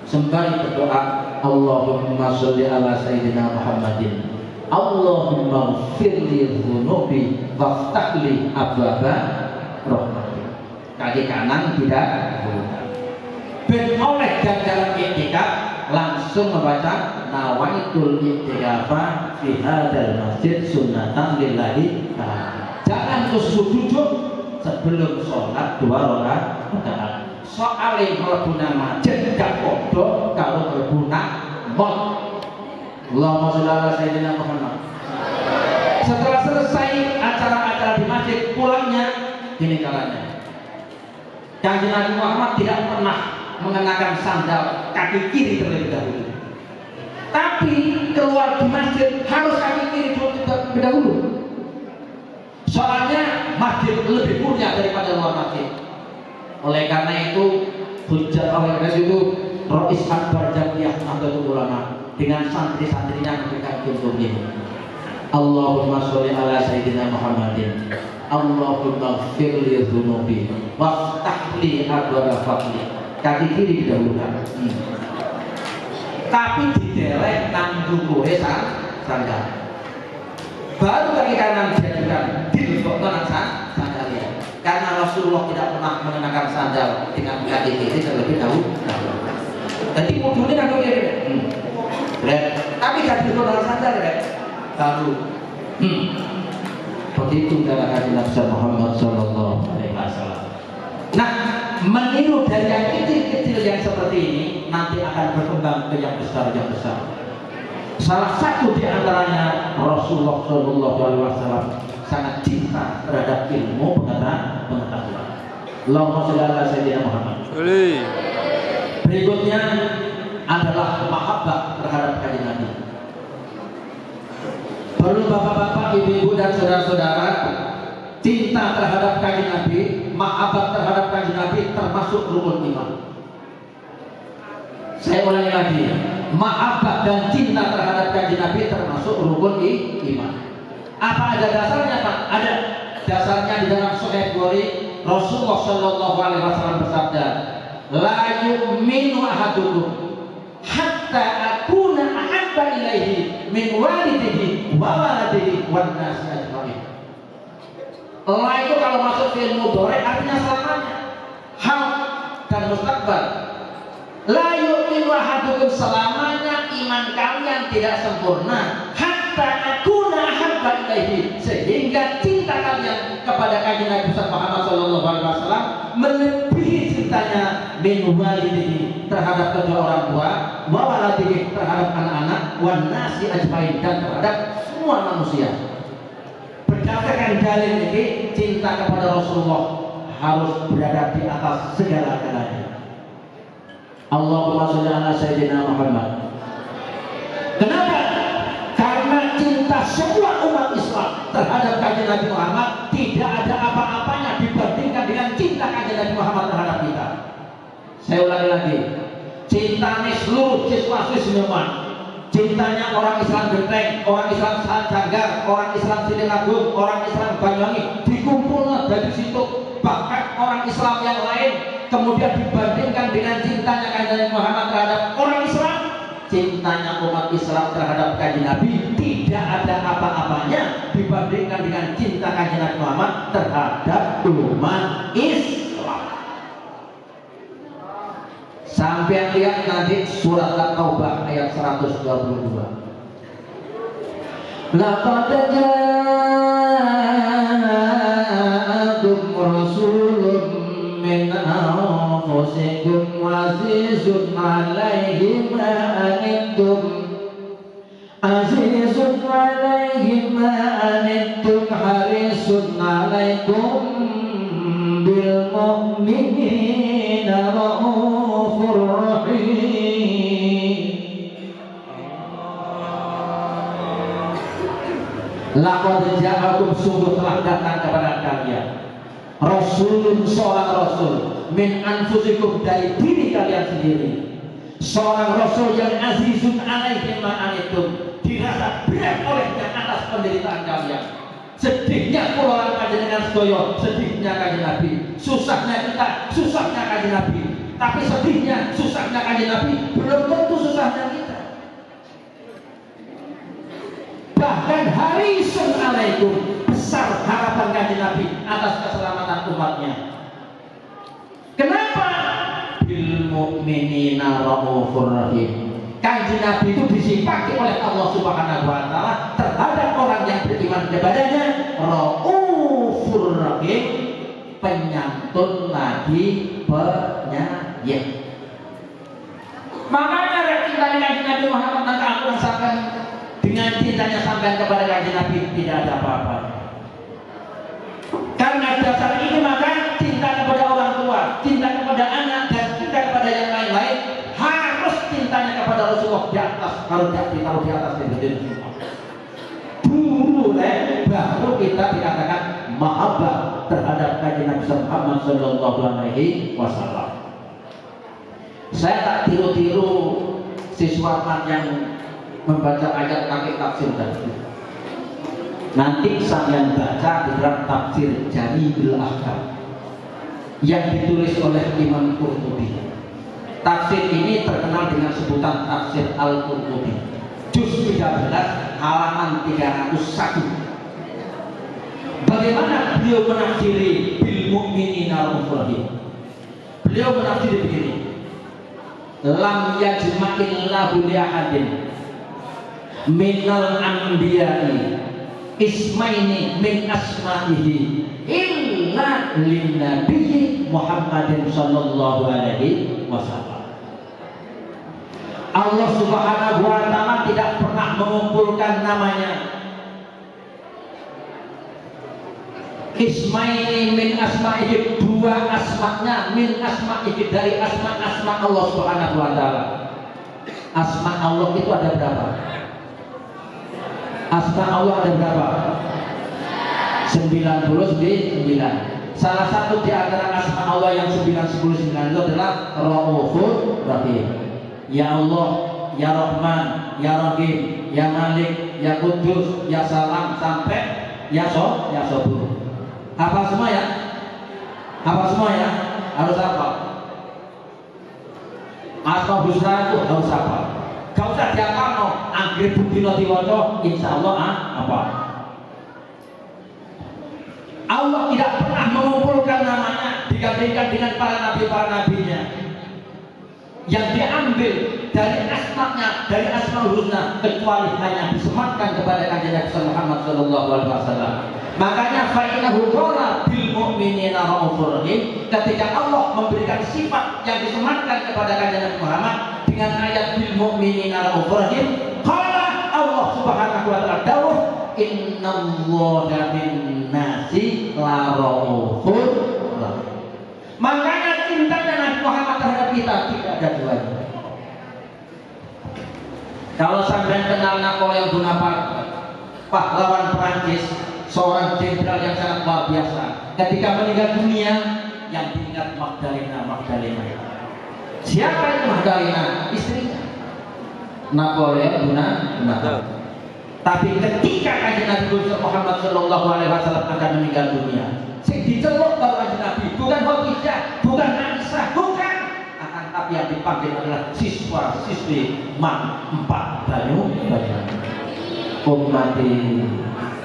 Sembari berdoa, Allahumma sholli ala sayyidina Muhammadin, Allahumma firli dhunubi waftahli abwaba rahmati. Kaki kanan tidak didahulukan. Ben oleh ganjaran i'tikaf langsung membaca nawaitul i'tikafa fi hadzal masjid sunnatan lillahi ta'ala. Jangan khusus duduk sebelum sholat 2 rakaat. Soalnya mlebu nang masjid gak podo kalau mlebu nang mall. Allahumma sholli ala sayyidina Muhammad. Setelah selesai acara-acara di masjid, pulangnya ini caranya. Kanjeng Nabi Muhammad tidak pernah mengenakan sandal kaki kiri terlebih dahulu. Tapi keluar di masjid harus kaki kiri terlebih dahulu. Soalnya masjid lebih mulia daripada luar masjid. Oleh karena itu, Rais Akbar Jamiyah Nahdlatul Ulama dengan santri-santrinya memberikan contoh ini. Allahumma sholli ala sayyidina Muhammadin, Allahumma firli dhunubi waftahli abwaba fadli. Kaki kiri didahulukan. Tapi didelek nang dukure sandal. Baru kaki kanan diajukan dilebokno nang sandalnya. Karena Rasulullah tidak pernah mengenakan sandal dengan kaki kiri terlebih dahulu. Jadi mudune kan kiri. Tapi gak dilebokno nang sandal baru. Begitu dalam kanjeng Nabi Muhammad sallallahu alaihi wasallam. Nah, meniru dari yang kecil-kecil yang seperti ini nanti akan berkembang ke yang besar. Salah satu di antaranya Rasulullah sallallahu alaihi wasallam sangat cinta terhadap ilmu pengetahuan. Allahumma sholli ala sayyidina Muhammad. Berikutnya adalah mahabbah terhadap kanjeng Nabi. Perlu bapak-bapak, ibu-ibu dan saudara-saudara cinta terhadap kanjeng Nabi, mahabbah terhadap kanjeng Nabi termasuk rukun iman. Saya ulangi lagi, mahabbah dan cinta terhadap kanjeng Nabi termasuk rukun iman. Apa ada dasarnya, Pak? Ada dasarnya di dalam Sahih Bukhari. Rasulullah Shallallahu Alaihi Wasallam bersabda, la yu'minu ahadukum hatta akuna ahabba ilaihi min walidihi wa waladihi wan nasi ajma'in. Allah itu kalau masuk fi'il mudhari artinya selamanya, hal dan mustaqbal. La yu'minu ahadukum, selamanya iman kalian tidak sempurna hatta akuna ahabba ilaihi, sehingga cinta kalian kepada kanjeng Nabi Muhammad sallallahu alaihi wasallam melebihi cintanya min walidihi, terhadap kedua orang tua, wa waladihi, terhadap anak-anak, wan nasi ajmain, dan terhadap semua manusia. Berdasarkan dalil ini, cinta kepada Rasulullah harus berada di atas segala-galanya. Allahumma sholli ala sayyidina Muhammad. Kenapa? Karena cinta semua umat Islam terhadap kanjeng Nabi Muhammad tidak ada apa-apanya dibandingkan dengan cinta kanjeng Nabi Muhammad terhadap kita. Saya ulangi lagi, cintanya seluruh siswa-siswi semua, cintanya orang Islam Genteng, orang Islam Sanggar, orang Islam Sidoarjo, orang Islam Banyuwangi, dikumpulkan dari situ. Bahkan orang Islam yang lain kemudian dibandingkan dengan cintanya kanjeng Nabi Muhammad terhadap orang Islam, cintanya umat Islam terhadap kanjeng Nabi tidak ada apa-apanya dibandingkan dengan cinta kanjeng Nabi Muhammad terhadap umat Islam. Sampai lihat nanti surat At-Taubah ayat 122. Laqad ja'akum rasulun min anfusikum azizun 'alaihi ma anittum azizun 'alaihi ma anittum harisun 'alaikum bil mu'minina raufur rahim. Laqad ja'akum, sungguh telah datang kepada kalian rasulun, seorang rasul, min anfusikum, dari diri kalian sendiri, seorang rasul yang azizun alaihi ma anittum, dirasa berat olehnya atas penderitaan kalian. Sedihnya kula panjenengan sedaya, sedihnya kanjeng Nabi, susahnya kita, susahnya kanjeng Nabi. Tapi sedihnya, susahnya kanjeng Nabi belum tentu susahnya kita. Bahkan harisun alaikum, besar harapan kanjeng Nabi atas keselamatan umatnya. Kenapa? Bil mu'minina raufur rahim. Kanjeng Nabi itu disifati oleh Allah Subhanahu wa taala terhadap orang yang beriman kepadanya raufur rahim, penyantun lagi penyayang. Makanya cintanya kanjeng Nabi Muhammad maka aku rasakan dengan cintanya sampai kepada kanjeng Nabi tidak ada apa-apa. Karena dasar ini maka cinta kepada orang tua, cinta kepada anak, dan cinta kepada yang lain-lain harus cintanya kepada Rasulullah di atas, harus ditaruh di atas itu semua. Dulu baru kita dikatakan mahabbah terhadap kanjeng Nabi Muhammad Sallallahu Alaihi Wasallam. Saya tak tiru-tiru siswa yang membaca ayat kaki tafsir tadi. Nanti saya baca di dalam tafsir Jami'ul Ahkam yang ditulis oleh Imam Qurtubi. Tafsir ini terkenal dengan sebutan tafsir Al-Qurtubi, juz 13 halaman 301. Bagaimana beliau menafsiri bil mu'minina raufur rahim? Beliau menafsiri begini, lam yajma'illahu li ahadin minal anbiya'i ismaini min asma'ihi illa lin nabiyyi Muhammadin sallallahu alaihi wasallam. Allah Subhanahu wa taala tidak pernah mengumpulkan namanya ismaini min asma'ihi, dua asma'nya, min asma'ihi, dari asma Allah Subhanahu wa taala. Asma Allah itu ada berapa? Asma Allah ada berapa? 11. 99. Salah satu di antara asma Allah yang 99 itu adalah Raufur Rahim. Ya Allah, Ya Rahman, Ya Rahim, Ya Malik, Ya Kudus, Ya Salam sampai Ya Sobur. Apa semua ya? Apa semua ya? Harus apa? Asma husna itu harus apa? Gak usah dihafal no. Anggere budino diwaca insyaallah apa? Allah tidak pernah mengumpulkan namanya digabungkan dengan para nabinya yang diambil dari asmanya, dari asmaul husna, kecuali hanya disematkan kepada kanjeng Nabi Muhammad sallallahu alaihi wasallam. Makanya fa'inahu qala bil mu'minina raufur rahim, ketika Allah memberikan sifat yang disematkan kepada kanjeng Nabi Muhammad dengan ayat bil mu'minina raufur rahim, qala Allah Subhanahu wa taala dawuh innallaha bin nasi la raufur rahim. Makanya cintanya Nabi Muhammad terhadap kita tidak ada duanya. Kalau sampai kenal Napoleon Bonaparte, pahlawan Prancis, seorang jenderal yang sangat luar biasa, ketika meninggal dunia yang diingat Magdalena. Siapa itu Magdalena? Istrinya Napoleon Bonaparte. Tapi ketika kanjeng Nabi Muhammad sallallahu alaihi wasallam akan meninggal dunia, sing diceluk karo kanjeng Nabi bukan Khadijah, bukan Aisyah, bukan, akan tapi yang dipanggil adalah siswa-siswi Man 4 Banyu.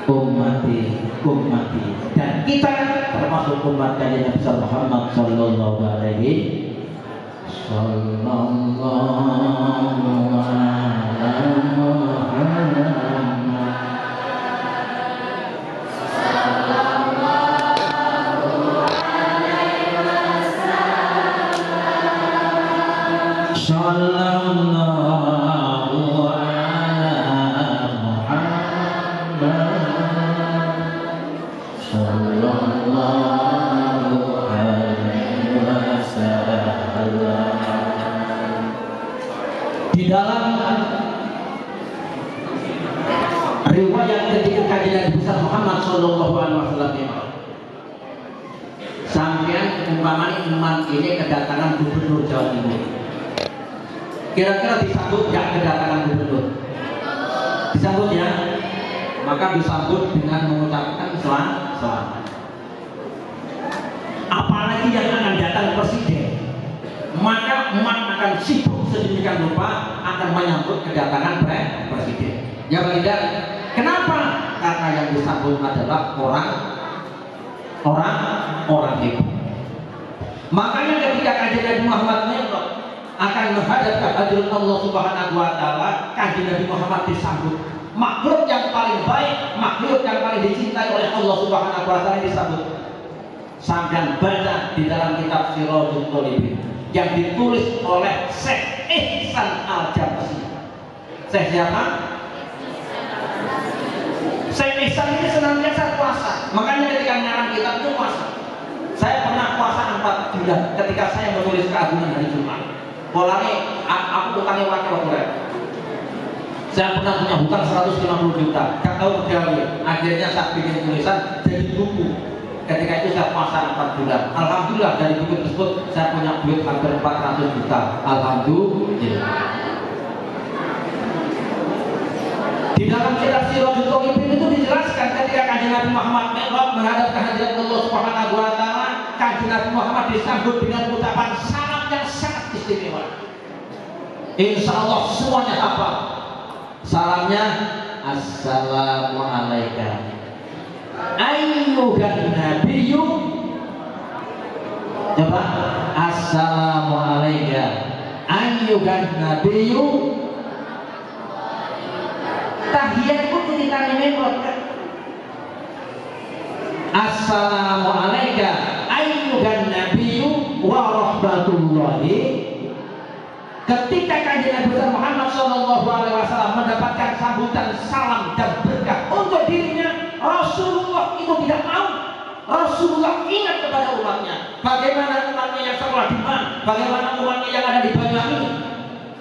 Ummati, dan kita termasuk umat kanjeng Nabi Muhammad sallallahu alaihi di dalam riwayat ketika kanjeng Nabi besar Muhammad sallallahu alaihi wasallam sampean umpamanya iman ini kedatangan gubernur Jawa Timur, kira-kira disambut ya kedatangan gubernur? Disambut ya? Maka disambut dengan mengucapkan selamat. Apalagi yang akan datang presiden, maka umat akan sibuk sedemikian rupa akan menyambut kedatangan presiden. Ya tidak? Kenapa? Karena yang disambut adalah orang hebat. Makanya ketika kanjeng Nabi Muhammad akan menghadap ke hadirat Allah Subhanahu wa taala, kanjeng Nabi Muhammad disambut makhluk yang paling baik, makhluk yang paling dicintai oleh Allah Subhanahu wa taala disambut. Sampai baca di dalam kitab Siratul Talibin yang ditulis oleh Syekh Ihsan Al-Jabasi. Syekh siapa? Syekh Ihsan ini senantiasa puasa. Makanya ketika ngarang kitab itu puasa. Saya pernah puasa 4 bulan ketika saya menulis keagungan hari Jumat. Polanya aku bukannya wakil. Saya pernah punya hutang 150 juta. Gak tahu berjalan. Akhirnya saya bikin tulisan jadi buku. Ketika itu saya puasa 4 bulan. Alhamdulillah dari buku tersebut saya punya duit hampir 400 juta. Alhamdulillah. Di dalam kitab Siratul Talibin itu dijelaskan ketika kanjeng Nabi Muhammad Mi'raj menghadap kehadirat Allah Subhanahu wa taala, kanjeng Nabi Muhammad disambut dengan ucapan salam yang sangat istimewa. Insya Allah semuanya apa? Salamnya Assalamualaikum ayyuhan nabiyyu. Coba Assalamualaikum ayyuhan nabiyyu. Tahiyat pun ditanya memang kan. Assalamualaikum ayyuhan nabiyyu wa rahmatullahi. Ketika kanjeng Nabi Muhammad SAW mendapatkan sambutan salam dan berkah untuk dirinya, Rasulullah itu tidak mau. Rasulullah ingat kepada umatnya. Bagaimana umatnya yang sekolah di mana? Bagaimana umatnya yang ada di Banyuwangi?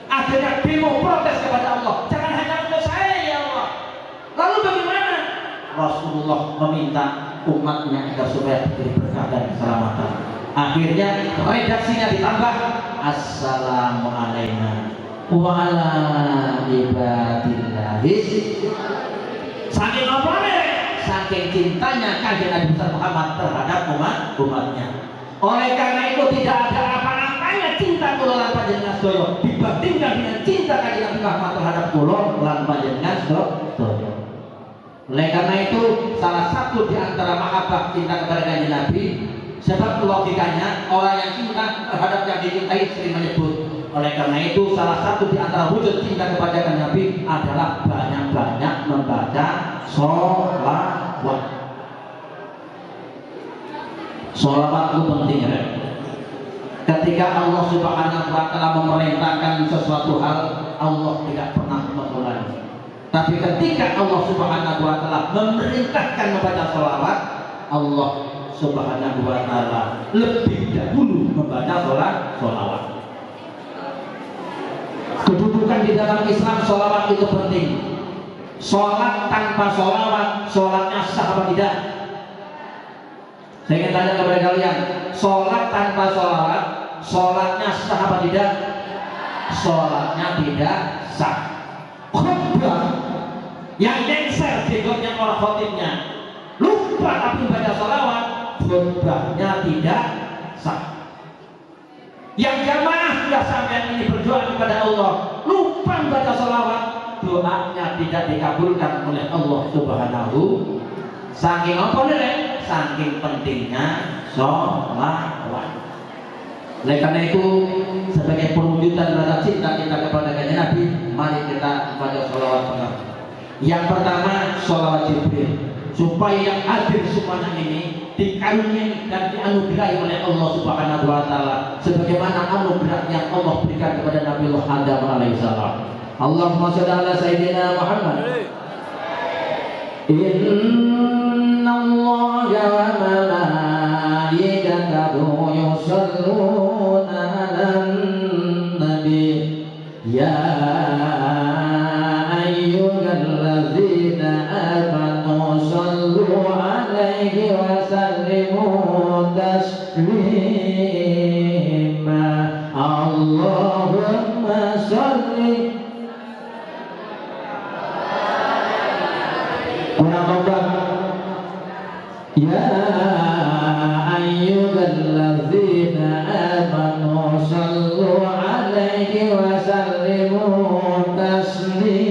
Akhirnya demo protes kepada Allah. Jangan hanya untuk saya ya Allah. Lalu bagaimana? Rasulullah meminta umatnya agar supaya diberi berkah dan keselamatan. Akhirnya redaksinya ditambah Assalamualaikum wa ala ibadillahis. Saking apa nih? Saking cintanya kanjeng Nabi Muhammad terhadap umatnya. Oleh karena itu tidak ada apa-apanya cinta kula lan panjenengan sedaya dibandingkan dengan cinta kanjeng Nabi Muhammad terhadap kula lan panjenengan sedaya. Oleh karena itu salah satu di antara mahabbah cinta kepada kanjeng Nabi, sebab logikanya orang yang cinta terhadap yang dicintai sering menyebut. Oleh karena itu salah satu di antara wujud cinta kepada kanjeng Nabi adalah banyak-banyak membaca sholawat. Sholawat itu penting ya. Ketika Allah Subhanahu wa Ta'ala memerintahkan sesuatu hal, Allah tidak pernah mengulangi. Tapi ketika Allah Subhanahu wa Ta'ala memerintahkan membaca sholawat, Allah Subhanahu wa Ta'ala lebih dahulu membaca sholawat. Kedudukan di dalam Islam sholawat itu penting. Sholat tanpa sholawat, sholatnya sah apa tidak? Saya ingin tanya kepada kalian, sholat tanpa sholawat, sholatnya sah apa tidak? Sholatnya tidak sah. Khutbah yang lengser jenggotnya orang khotibnya lupa tapi baca sholawat, khutbahnya tidak sah. Yang jamaah sudah sampai ini berdoa kepada Allah, lupa baca sholawat, doanya tidak dikabulkan oleh Allah Subhanahu. Saking apa nih? Saking pentingnya sholawat. Oleh karena itu sebagai perwujudan rasa cinta kita kepada kanjeng Nabi, mari kita membaca sholawat benar. Yang pertama sholawat Jibril, supaya yang hadir semuanya ini dikaruniai dan dianugerahi oleh Allah Subhanahu wa Ta'ala sebagaimana anugerah yang Allah berikan kepada Nabi Adam alaihissalam. Allahumma shalli ala sayyidina Muhammad. Inna Allaha wa malaikatahu yusholluna 'alan nabi ya ayyuhallazina amanu shallu 'alaihi wa sallimu taslima. Allahumma shalli. Ya ayyuhallazina amanu sallu 'alaihi wa sallimu taslima.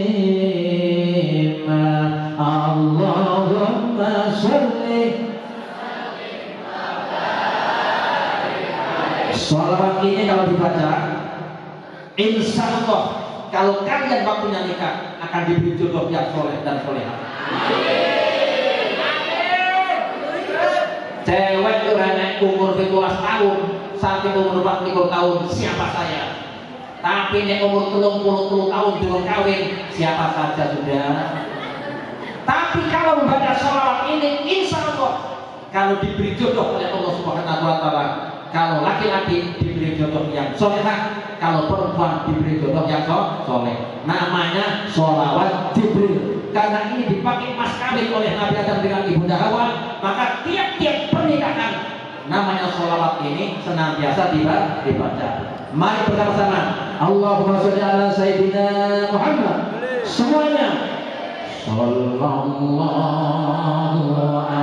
Allahumma shalli. Sholawat ini kalau dibaca, insya Allah kalau kalian waktunya nikah akan diberi jodoh yang soleh dan solehah. Cewek itu nenek umur 17 tahun sampai umur 40 tahun siapa saya. Tapi nek umur 30 tahun belum kawin siapa saja sudah. Tapi kalau membaca sholawat ini insya Allah kalau diberi jodoh oleh Allah Subhanahu wa Ta'ala, kalau laki-laki diberi jodoh yang solehah, kalau perempuan diberi jodoh yang soleh. Namanya sholawat Jibril. Karena ini dipakai mas kawin oleh Nabi Adam dengan Ibunda Hawa, maka tiap-tiap pernikahan namanya sholawat ini senantiasa dibaca. Mari bersama-sama Allahumma sholli ala sayyidina Muhammad. Semuanya sallallahu ala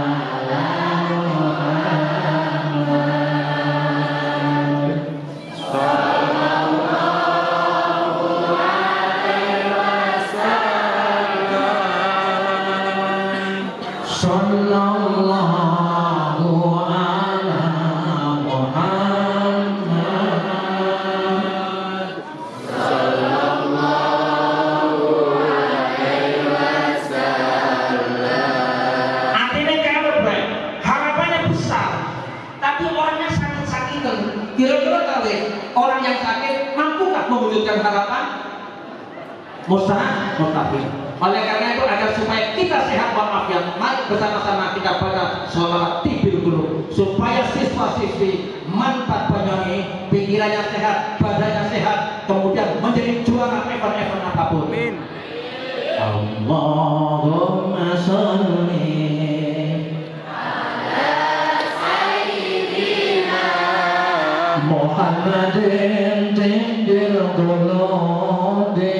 mustahil. Oleh karena itu agar supaya kita sehat walafiat, mari bersama-sama kita baca sholawat tibil guru supaya siswa-siswi mantap banyoni, pikirannya sehat, badannya sehat, kemudian menjadi juara event-event apapun. Amin. Allahumma sholli tindir kulode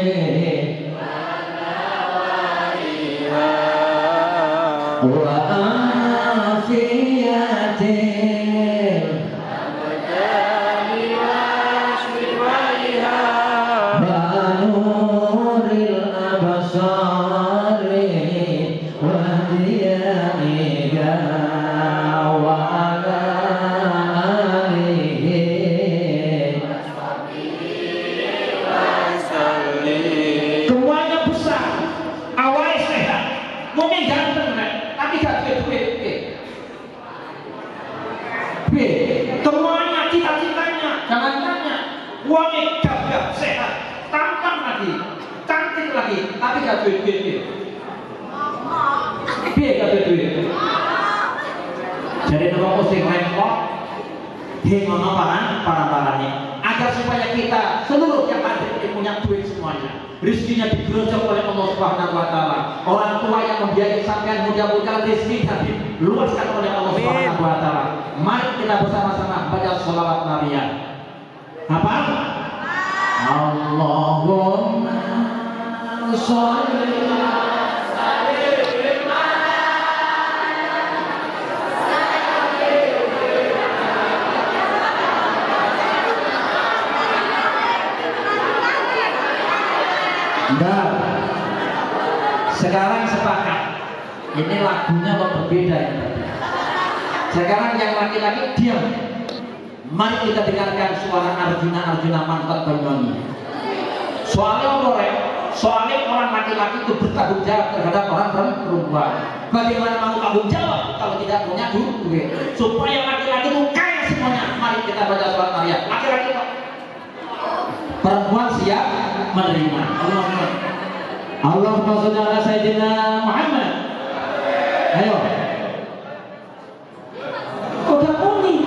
wa afiyatin banuril abasari wa diyaiga wa ala alihi Kemuanya besar, awalnya sehat, mungkin ganteng tapi gak duit. Kemuanya cita-citanya, jangan tanya, uangnya gagah, sehat, tampan lagi, cantik lagi, tapi gak duit. Gak duit. Jadi nomor sing repot hingono paran-parannya agar supaya kita seluruh yang ada ini punya duit semuanya. Rizkinya digerojok oleh Allah Subhanahu wa taala. Orang tua yang membiayai sampean mudah-mudahan rizkinya diluaskan oleh Allah Subhanahu wa taala. Mari kita bersama-sama baca sholawat Nabi. Apa? Allahumma sholli enggak. Sekarang sepakat. Ini lagunya kok berbeda ya. Sekarang yang laki-laki diam. Mari kita dengarkan suara Arjuna Mangkat Banyuwangi. Soalnya orang laki-laki itu bertanggung jawab terhadap orang perempuan. Bagaimana mau tanggung jawab kalau tidak punya duit? Supaya laki-laki itu kaya semuanya. Mari kita baca surat Maryam. Laki-laki perempuan siap menerima. Allahumma sholli ala sayyidina Muhammad. Ayo. Udah kuning.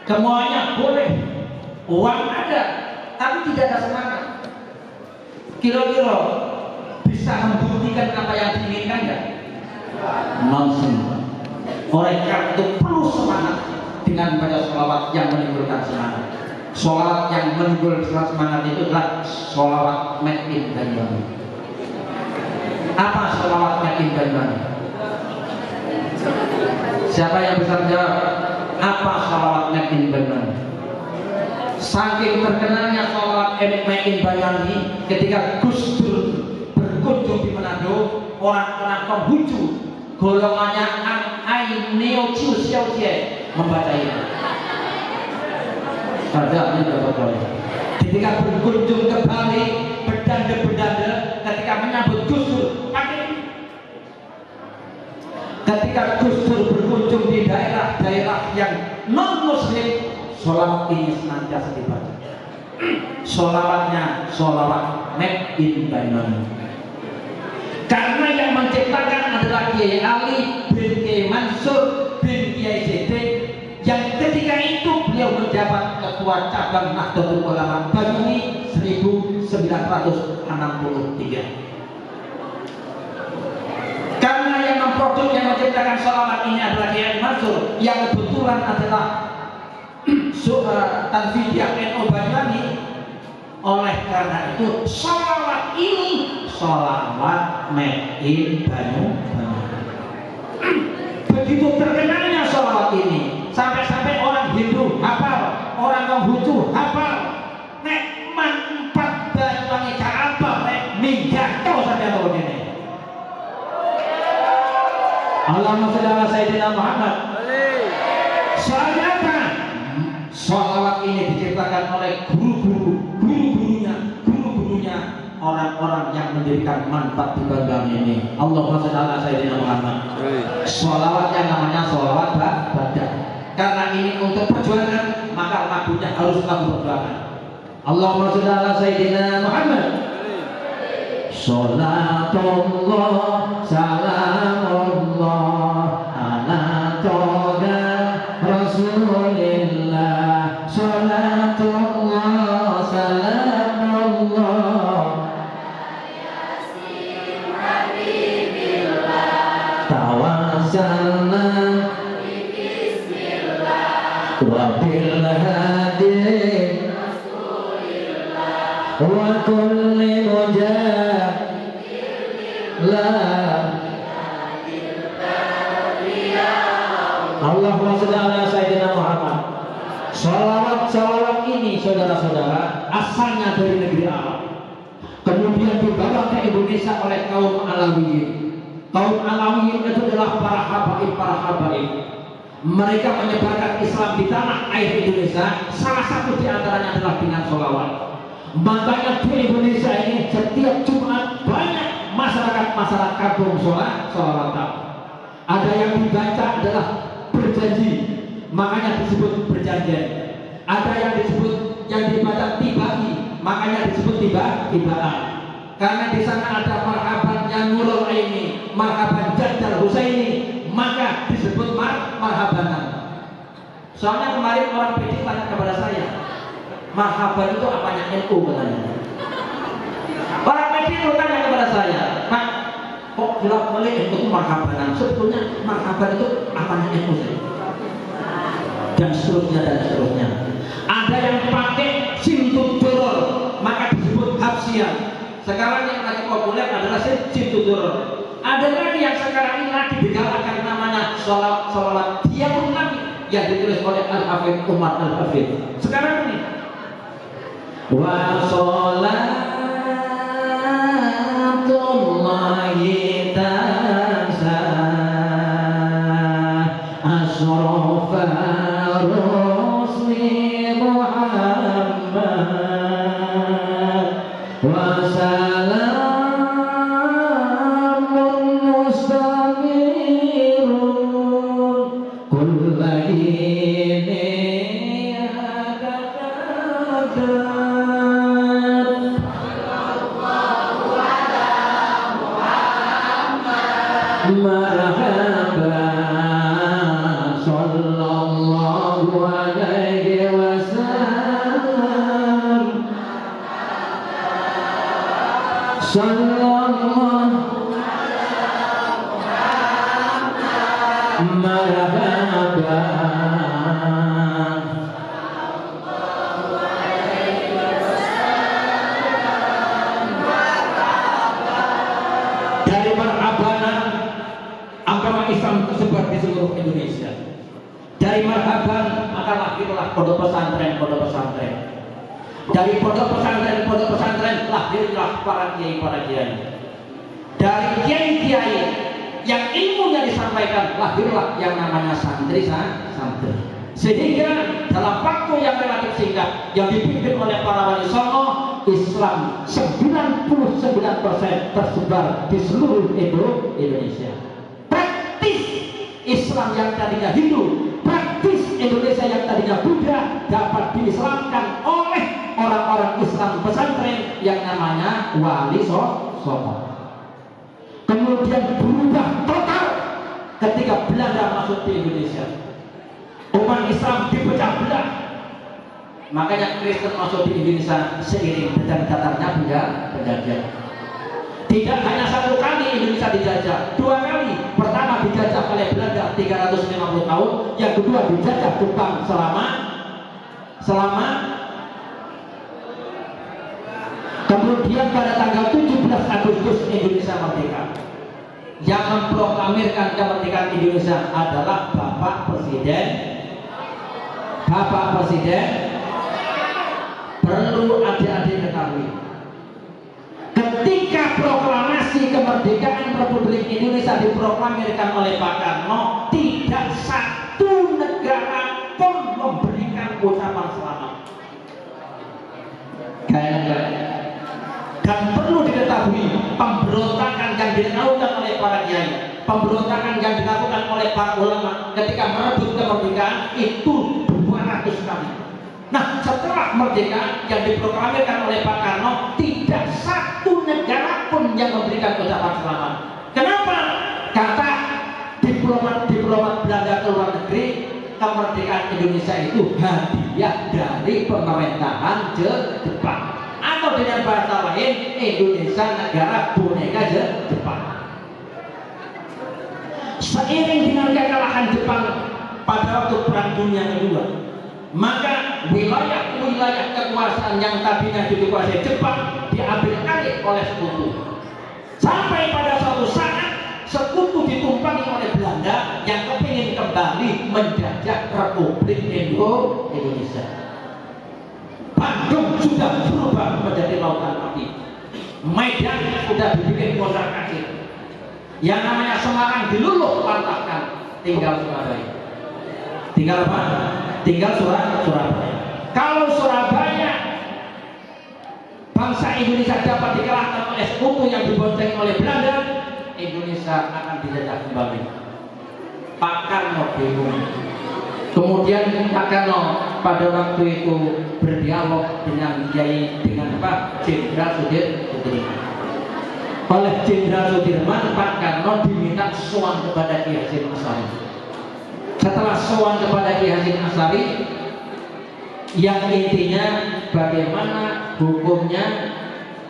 Semuanya boleh, uang ada, tapi tidak ada semangat. Kira-kira bisa membuktikan apa yang diinginkan nggak? Nonsen. Oleh karena itu perlu semangat dengan baca sholawat yang menimbulkan semangat. Sholawat yang menimbulkan semangat itu adalah sholawat made in Banyuwangi. Apa sholawat made in Banyuwangi? Siapa yang bisa menjawab? Apa sholawat made in Banyuwangi? Saking terkenalnya sholawat made in Banyuwangi, ketika Gus Dur berkunjung di Manado, orang-orang Konghucu golongannya Ai Neo Chiu Xiao Jie membaca ini. Ada ini dapat. Ketika berkunjung ke Bali, berdanda-berdanda ketika menyambut Gus Dur pakai ini. Ketika Gus Dur berkunjung di daerah-daerah yang non muslim, sholawat ini senantiasa dibaca. Sholawatnya sholawat made in Banyuwangi. Karena yang menciptakan adalah Kiai Ali bin Kiai Mansur bin Kiai Zaidin, yang ketika itu beliau menjabat ketua cabang Nahdlatul Ulama Banyuwangi 1963. Karena yang Memang produk yang menciptakan sholawat ini adalah Kiai Mansur yang kebetulan adalah Tanfidiah NU Banyuwangi. Oleh karena itu sholawat ini sholawat made in Banyuwangi. Begitu terkenalnya sholawat ini sampai-sampai orang Hindu hafal, orang Konghucu hafal. Nek manfaat Banyuwangi Ka'abah nek minggat kau saja tahun ini. Allahumma sholli ala sayyidina Muhammad. Soalnya apa? Sholawat ini diciptakan oleh guru-gurunya orang-orang yang mendirikan manfaat di Banyuwangi ini. Allahumma sholli ala sayyidina Muhammad. Sholawat yang namanya sholawat badah. Karena ini untuk perjuangan, maka lagunya harus lagu perjuangan. Allahumma sholli ala sayyidina Muhammad. Sholatullah salamullah ala toga Rasulillah. Sholatullah salamullah tawassalna wa bil hadi wa kulli mujahid Allahumma sholli ala sayyidina Muhammad. Salawat ini saudara-saudara asalnya dari negeri Arab, kemudian dibawa ke Indonesia oleh kaum Alawiyin. Kaum Alawiyin itu adalah para habaib. Mereka menyebarkan Islam di tanah air Indonesia. Salah satu di antaranya adalah dengan sholawat. Makanya di Indonesia ini setiap Jumat banyak masyarakat kampung sholawatan. Ada yang dibaca adalah berjanji, makanya disebut perjanjian. Ada yang disebut yang dibaca tibai, makanya disebut tibaan. Karena di sana ada marhabannya Nurul Aini, marhaban Jaddal Husaini, maka disebut marhabanan. Soalnya kemarin orang PD tanya kepada saya, marhaban itu apanya NU katanya. Orang PD itu tanya kepada saya, Pak, kok bilang boleh itu marhabanan? Sebetulnya marhaban itu apanya NU saya? Dan seterusnya. Ada yang pakai simtudurul, maka disebut hafsiah. Sekarang yang lagi populer adalah simtudurul. Ada lagi yang sekarang ini lagi digalakan namanya sholawat dia pun lagi yang ditulis oleh Al-Hafidh Umar Al-Hafidh. Sekarang ini wa sholatullahi ta'ala asrofa rusli Muhammad wa salamun mustamirun kullaini marhaban sallallahu alaihi wasallam sallallahu marhaban. Dari marhabanan agama Islam tersebar di seluruh Indonesia. Dari marhaban maka lahirlah pondok pesantren. Dari pondok pesantren lahirlah para kiai. Dari kiai yang ilmunya disampaikan lahirlah yang namanya santri. Sehingga dalam waktu yang relatif singkat yang dipimpin oleh para wali songo, Islam 99% tersebar di seluruh Indonesia. Praktis Islam yang tadinya Hindu, praktis Indonesia yang tadinya Buddha dapat diislamkan oleh orang-orang Islam pesantren yang namanya wali songo. Kemudian berubah total ketika Belanda masuk di Indonesia. Umat Islam dipecah belah. Makanya Kristen masuk di Indonesia seiring dengan datangnya penjajah. Tidak hanya satu kali Indonesia dijajah, 2 kali. Pertama oleh Belanda 350 tahun, yang kedua dijajah Jepang selama kemudian pada tanggal 17 Agustus Indonesia merdeka. Yang memproklamirkan kemerdekaan Indonesia adalah Bapak Presiden. Perlu adik-adik ketahui, ketika proklamasi kemerdekaan Republik Indonesia diproklamirkan oleh Pak Karno, tidak satu negara pun memberikan ucapan selamat. Dan perlu diketahui, pemberontakan yang dilakukan oleh para kiai, pemberontakan yang dilakukan oleh para ulama ketika merebut kemerdekaan itu 200 kali. Nah, setelah merdeka yang diproklamirkan oleh Pak Karno, tidak satu negara pun yang memberikan ucapan selamat. Kenapa? Kata diplomat Belanda ke luar negeri, kemerdekaan Indonesia itu hadiah dari pemerintahan Jepang. Atau dengan bahasa lain, Indonesia negara boneka Jepang. Seiring dengan kekalahan Jepang pada waktu Perang Dunia Kedua, maka wilayah-wilayah kekuasaan yang tadinya dikuasai Jepang diambil alih oleh sekutu. Sampai pada suatu saat sekutu ditumpangi oleh Belanda yang kepingin kembali menjajah Republik Indonesia. Bandung sudah berubah menjadi lautan api. Medan sudah dibikin kontrak-kacir. Yang namanya Semarang diluluh lantahkan, tinggal Surabaya. Tinggal apa? Tinggal Surabaya. Kalau Surabaya bangsa Indonesia dapat dikalahkan oleh sekutu yang dibonceng oleh Belanda, Indonesia akan dijajah kembali. Pak Karno bingung. Kemudian Pak Karno pada waktu itu berdialog dengan Jenderal Sudirman. Oleh Jenderal Sudirman, Pak Karno diminta sowan kepada Ki Hasyim Asy'ari. Setelah sowan kepada Ki Hasyim Asy'ari, yang intinya bagaimana hukumnya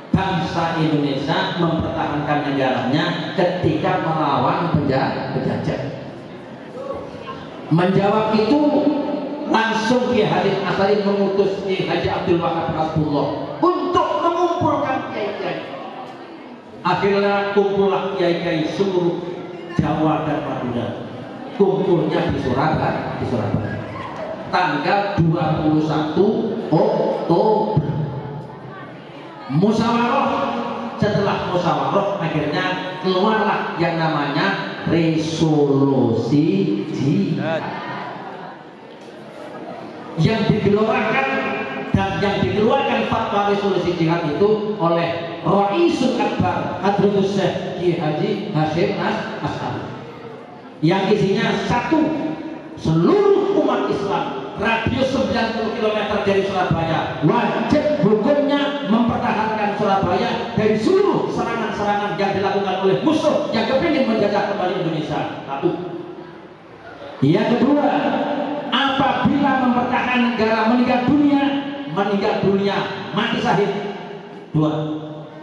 bangsa Indonesia mempertahankan negaranya ketika melawan penjajah. Menjawab itu langsung Ki Hasyim Asy'ari mengutus Ki Haji Abdul Wahab Nasrullah untuk mengumpulkan kiai-kiai. Akhirnya kumpullah kiai-kiai seluruh Jawa dan Madura. Kumpulnya di Surabaya. Tanggal 21 Oktober. Musyawarah. Setelah musyawarah akhirnya keluarlah yang namanya resolusi jihad yang digelorakan dan yang dikeluarkan fatwa resolusi jihad itu oleh Raisul Akbar Hadratus Syekh Ki Haji Hasyim Asy'ari, yang isinya satu, seluruh umat Islam radius 90 km dari Surabaya wajib hukumnya mempertahankan Surabaya dari seluruh serangan-serangan yang dilakukan oleh musuh yang kepingin menjajah kembali Indonesia. Satu. Yang kedua, apabila mempertahankan negara meninggal dunia mati syahid. Dua.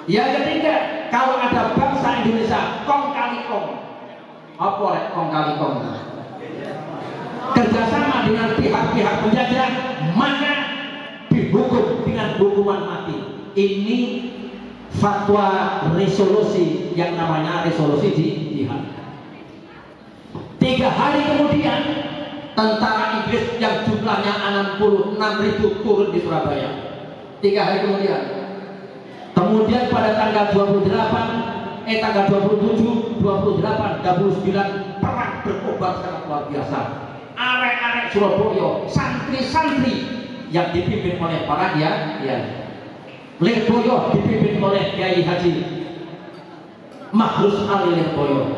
Yang ketiga, kalau ada bangsa Indonesia kong kali kong, apa kong kali kong, kerjasama dengan pihak-pihak penjajah, maka dihukum dengan hukuman mati. Ini fatwa resolusi yang namanya resolusi jihad. 3 hari kemudian tentara Inggris yang jumlahnya 66.000 turun di Surabaya. 3 hari kemudian pada tanggal 27, 29 perang berkobar sangat luar biasa. Arek-arek Surabaya, santri-santri yang dipimpin oleh para kiai. Lirboyo dipimpin oleh Kiai Haji Mahrus Ali Lirboyo.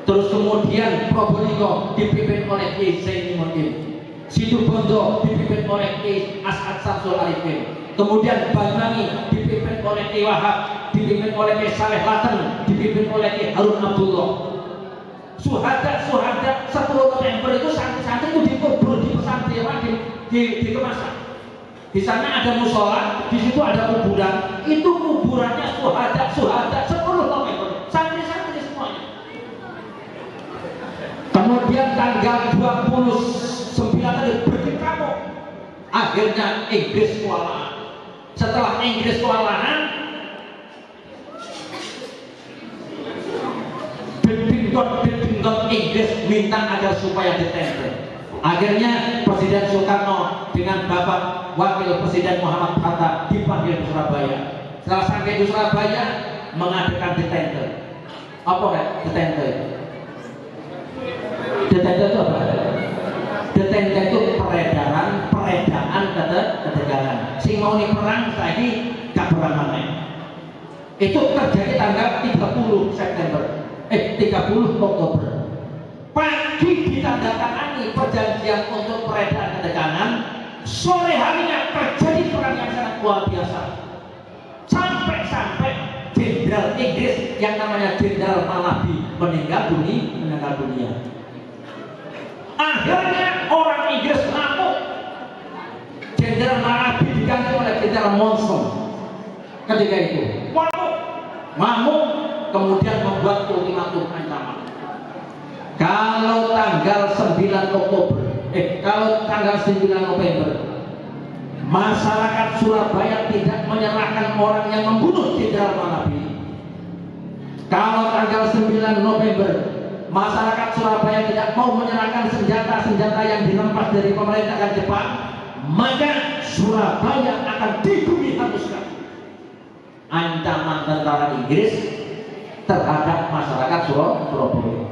Terus kemudian Probolinggo dipimpin oleh Kiai Zaini Mutim. Situbondo dipimpin oleh Kiai As'ad Samsul Arifin. Kemudian Banyuwangi dipimpin oleh Kiai Wahab, dipimpin oleh Kiai Saleh Laten, dipimpin oleh Kiai Harun Abdullah. Suhada 10 November itu santri-santri itu dikubur di pesantren di Kemasan. Di sana ada musola, di situ ada kuburan. Itu kuburannya suhada 10 November. Santri-santri semuanya. Kemudian tanggal 29 tadi berkecamuk. Akhirnya Inggris kewalahan. Setelah Inggris kewalahan, Bill Inggris minta agar supaya ditempel. Akhirnya Presiden Soekarno dengan Bapak Wakil Presiden Muhammad Hatta dipanggil ke Surabaya. Setelah sampai di Surabaya, mengadakan detenter. Apa kan detenter? Detenter itu apa? Detenter itu peredaan ketegangan. Sing mau nih perang lagi gak berangan. Itu terjadi tanggal 30 September. 30 Oktober. Pagi ditandatangani perjanjian untuk peredaan ketegangan. Sore harinya terjadi perang yang sangat luar biasa. Sampai Jenderal Inggris yang namanya Jenderal Malabi meninggal dunia. Akhirnya orang Inggris ngamuk. Jenderal Malabi diganti oleh Jenderal Monson. Ketika itu ngamuk, kemudian membuat ultimatum ancaman. Kalau tanggal 9 November masyarakat Surabaya tidak menyerahkan orang yang membunuh Jenderal Malabi. Kalau tanggal 9 November masyarakat Surabaya tidak mau menyerahkan senjata-senjata yang dirampas dari pemerintahan Jepang, maka Surabaya akan dibumi hanguskan. Ancaman tentara Inggris terhadap masyarakat Surabaya.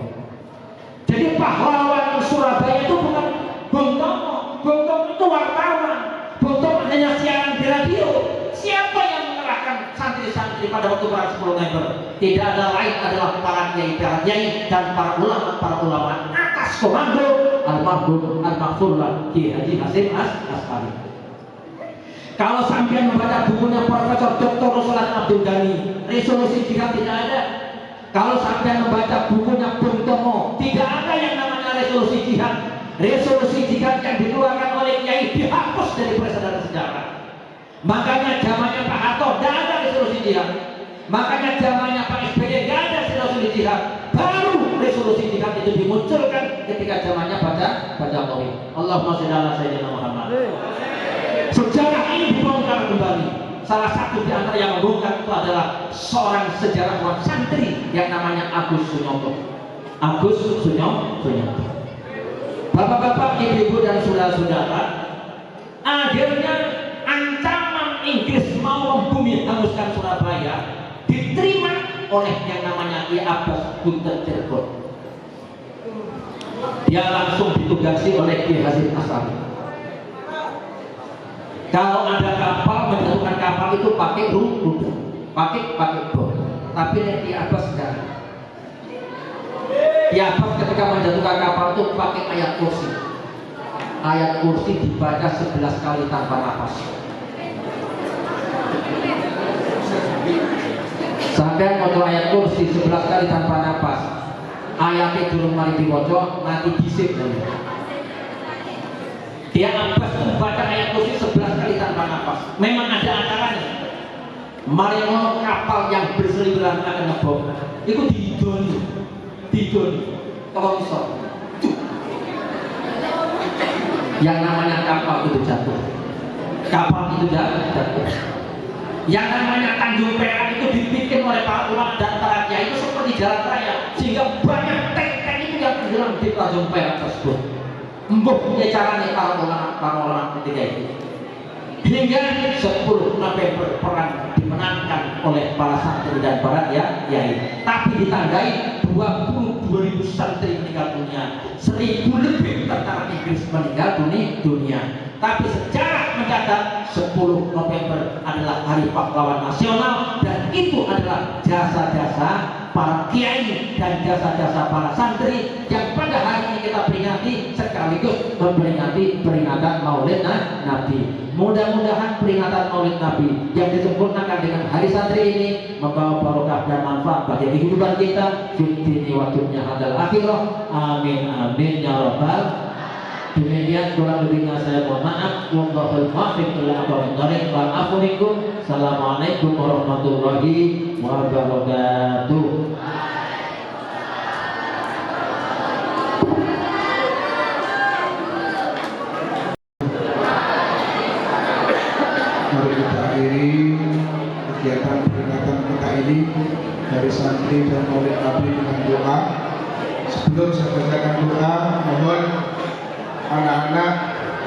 Jadi pahlawan Surabaya itu bukan Bung Tomo. Bung Tomo itu wartawan. Bung Tomo hanya siaran di radio. Siapa yang mengerahkan santri-santri pada waktu perang 10 November? Tidak ada lain adalah para kiai dan para ulama atas komando almarhum Al-Maghfurlah Ki Haji Hasyim Asy'ari. Kalau sampai membaca bukunya Profesor Dr. Ruslan Abdul Ghani, resolusi jihad tidak ada. Kalau sampai membaca bukunya Bung Tomo, tidak ada yang namanya resolusi jihad. Resolusi jihad yang dikeluarkan oleh Kiai dihapus dari peredaran sejarah. Makanya zamannya Pak Harto tidak ada resolusi jihad. Makanya zamannya Pak SBY tidak ada resolusi jihad. Baru resolusi jihad itu dimunculkan ketika zamannya baca Maulid. Allahumma shalli ala sayyidina Muhammad. Sejarah ini dibongkar kembali. Salah satu di antara yang membongkar itu adalah seorang sejarawan santri yang namanya Agus Sunyoto. Bapak-bapak, ibu-ibu dan saudara-saudara, akhirnya ancaman Inggris mau membumi hanguskan Surabaya diterima oleh yang namanya Ki Abbas Guntur Cirebon. Dia langsung ditugasi oleh Ki Hasyim Asy'ari. Kalau ada kapal, menjatuhkan kapal itu pakai rudal, pakai bom. Tapi Ki Abbas tidak. Ki Abbas ketika menjatuhkan kapal itu pakai ayat kursi. Ayat kursi dibaca 11 kali tanpa nafas. Sampai mau ayat kursi 11 kali tanpa nafas. Ayatnya durung mari diwaca, nanti disip dulu. Dia Abbas membaca ayat kursi 11 kali tanpa nafas. Memang ada acaranya. Mari ngono kapal yang berseliweran akan ngebom. Itu didoni. Kalau bisa. Yang namanya kapal itu jatuh. Yang namanya Tanjung Perak itu dibikin oleh para ulama dan para kiai itu seperti jalan raya, sehingga banyak tank-tank itu yang tenggelam di Tanjung Perak tersebut. Mbok punya caranya para ulama ketika itu. Hingga 10 November perang dimenangkan oleh para santri dan para kiai. Tapi ditandai 22.000 santri meninggal dunia, 1.000 lebih tentara Inggris meninggal dunia. Tapi sejarah mencatat 10 November adalah Hari Pahlawan Nasional, dan itu adalah jasa-jasa para kiai dan jasa-jasa para santri yang pada hari ini kita peringati sekaligus memperingati peringatan Maulid Nabi. Mudah-mudahan peringatan Maulid Nabi yang disempurnakan dengan Hari Santri ini membawa barokah dan manfaat bagi kehidupan kita fid dini wa dunya hadal akhirah. Amin amin ya rabbal. Demikian kurang lebihnya saya mohon maaf. Wallahul muwaffiq ila aqwamit thoriq. Assalamualaikum warahmatullahi wabarakatuh. Mari kita akhiri kegiatan peringatan kita ini dari santri dan maulid Nabi dengan doa. Sebelum saya bacakan doa, mohon anak-anak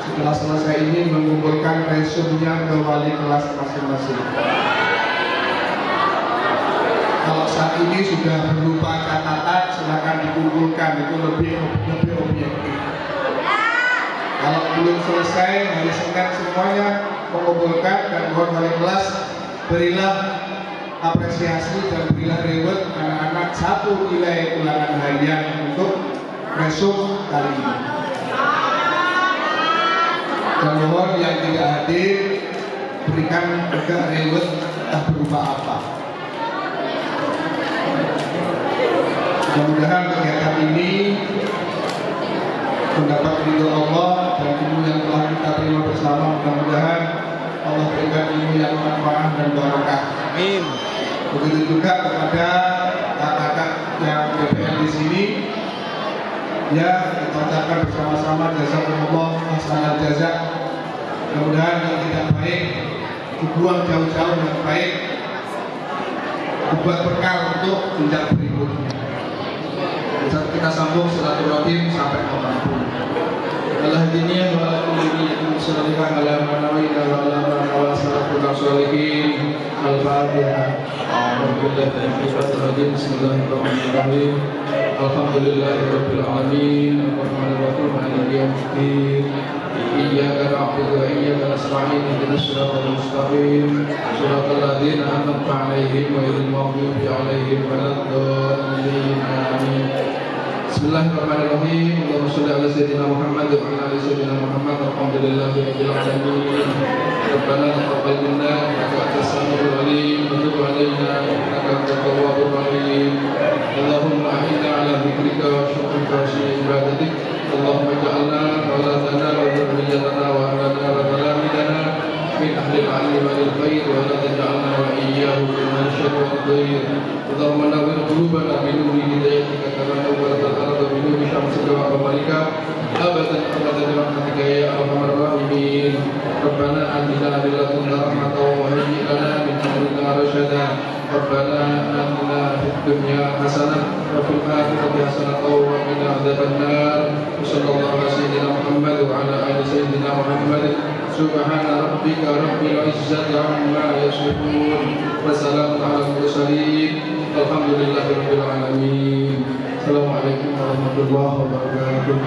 setelah selesai ini mengumpulkan resumnya ke wali kelas masing-masing. Kalau saat ini sudah berupa catatan, silakan dikumpulkan, itu lebih objektif. Kalau belum selesai, hari Senin semuanya mengumpulkan, dan mohon wali kelas berilah apresiasi dan berilah reward anak-anak 1 nilai ulangan harian untuk resum kali ini. Dan mohon yang tidak hadir berikan juga reward entah berupa apa. Mudah-mudahan kegiatan ini mendapat ridho Allah dan ilmu yang telah kita terima bersama. Mudah-mudahan Allah berikan ilmu yang manfaat dan barakah. Amin. Begitu juga kepada kakak-kakak yang BPN di sini, ya kita ucapkan bersama-sama jazakumullah ahsanal jazak. Mudah-mudahan yang tidak baik dibuang jauh-jauh, yang baik dibuat bekal untuk jenjang berikutnya. Kita sambung silaturahim sampai kapanpun. Al-Hadiniyah wa al-Kuliyah Salihah ala manawina wa ala manawal salatul sholihin. Al-Fatihah. Bismillahirrahmanirrahim. Alhamdulillahirabbil alamin. Ar-Rahmanir-Rahim. Maliki yaumiddin. Iyyaka na'budu wa iyyaka nasta'in. Ihdinas siratal mustaqim. Shiratal ladzina an'amta 'alaihim ghairil maghdubi 'alaihim waladdallin. Amin. Bismillahirrahmanirrahim. Allahumma shalli ala sayyidina Muhammad wa ala ali sayyidina Muhammad. Alhamdulillahirabbil alamin. Rabbana taqabbal minna innaka antas samiul alim wa tub 'alaina innaka antat tawwabur rahim. Allahumma a'inna 'ala dzikrika wa syukrika wa husni ibadatik. Allahumma ij'alna wa la tanal wa dhurriyyatana wa ahlana wa balamidana min ahli al-'ilmi wal khair wa la taj'alna wa iyyahu min syarri al-dhair. Allahumma nawwir qulubana bi nuri hidayatika kama nawwarta al-ardha bi nuri syamsika wa qamarika abadan abadan bi rahmatika ya arhamar rahimin. Rabbana atina min ladunka rahmatan wa hayyi lana min amrina rashada. Rabbana atina fid dunya hasanah wa fil akhirati hasanah wa qina adzabannar. Sallallahu ala sayyidina Muhammad wa ala ali sayyidina Muhammad. Subhana rabbika rabbil izzati amma yasifun wa salamun alal mursalin. Alhamdulillahirabbil alamin. Assalamualaikum warahmatullahi wabarakatuh.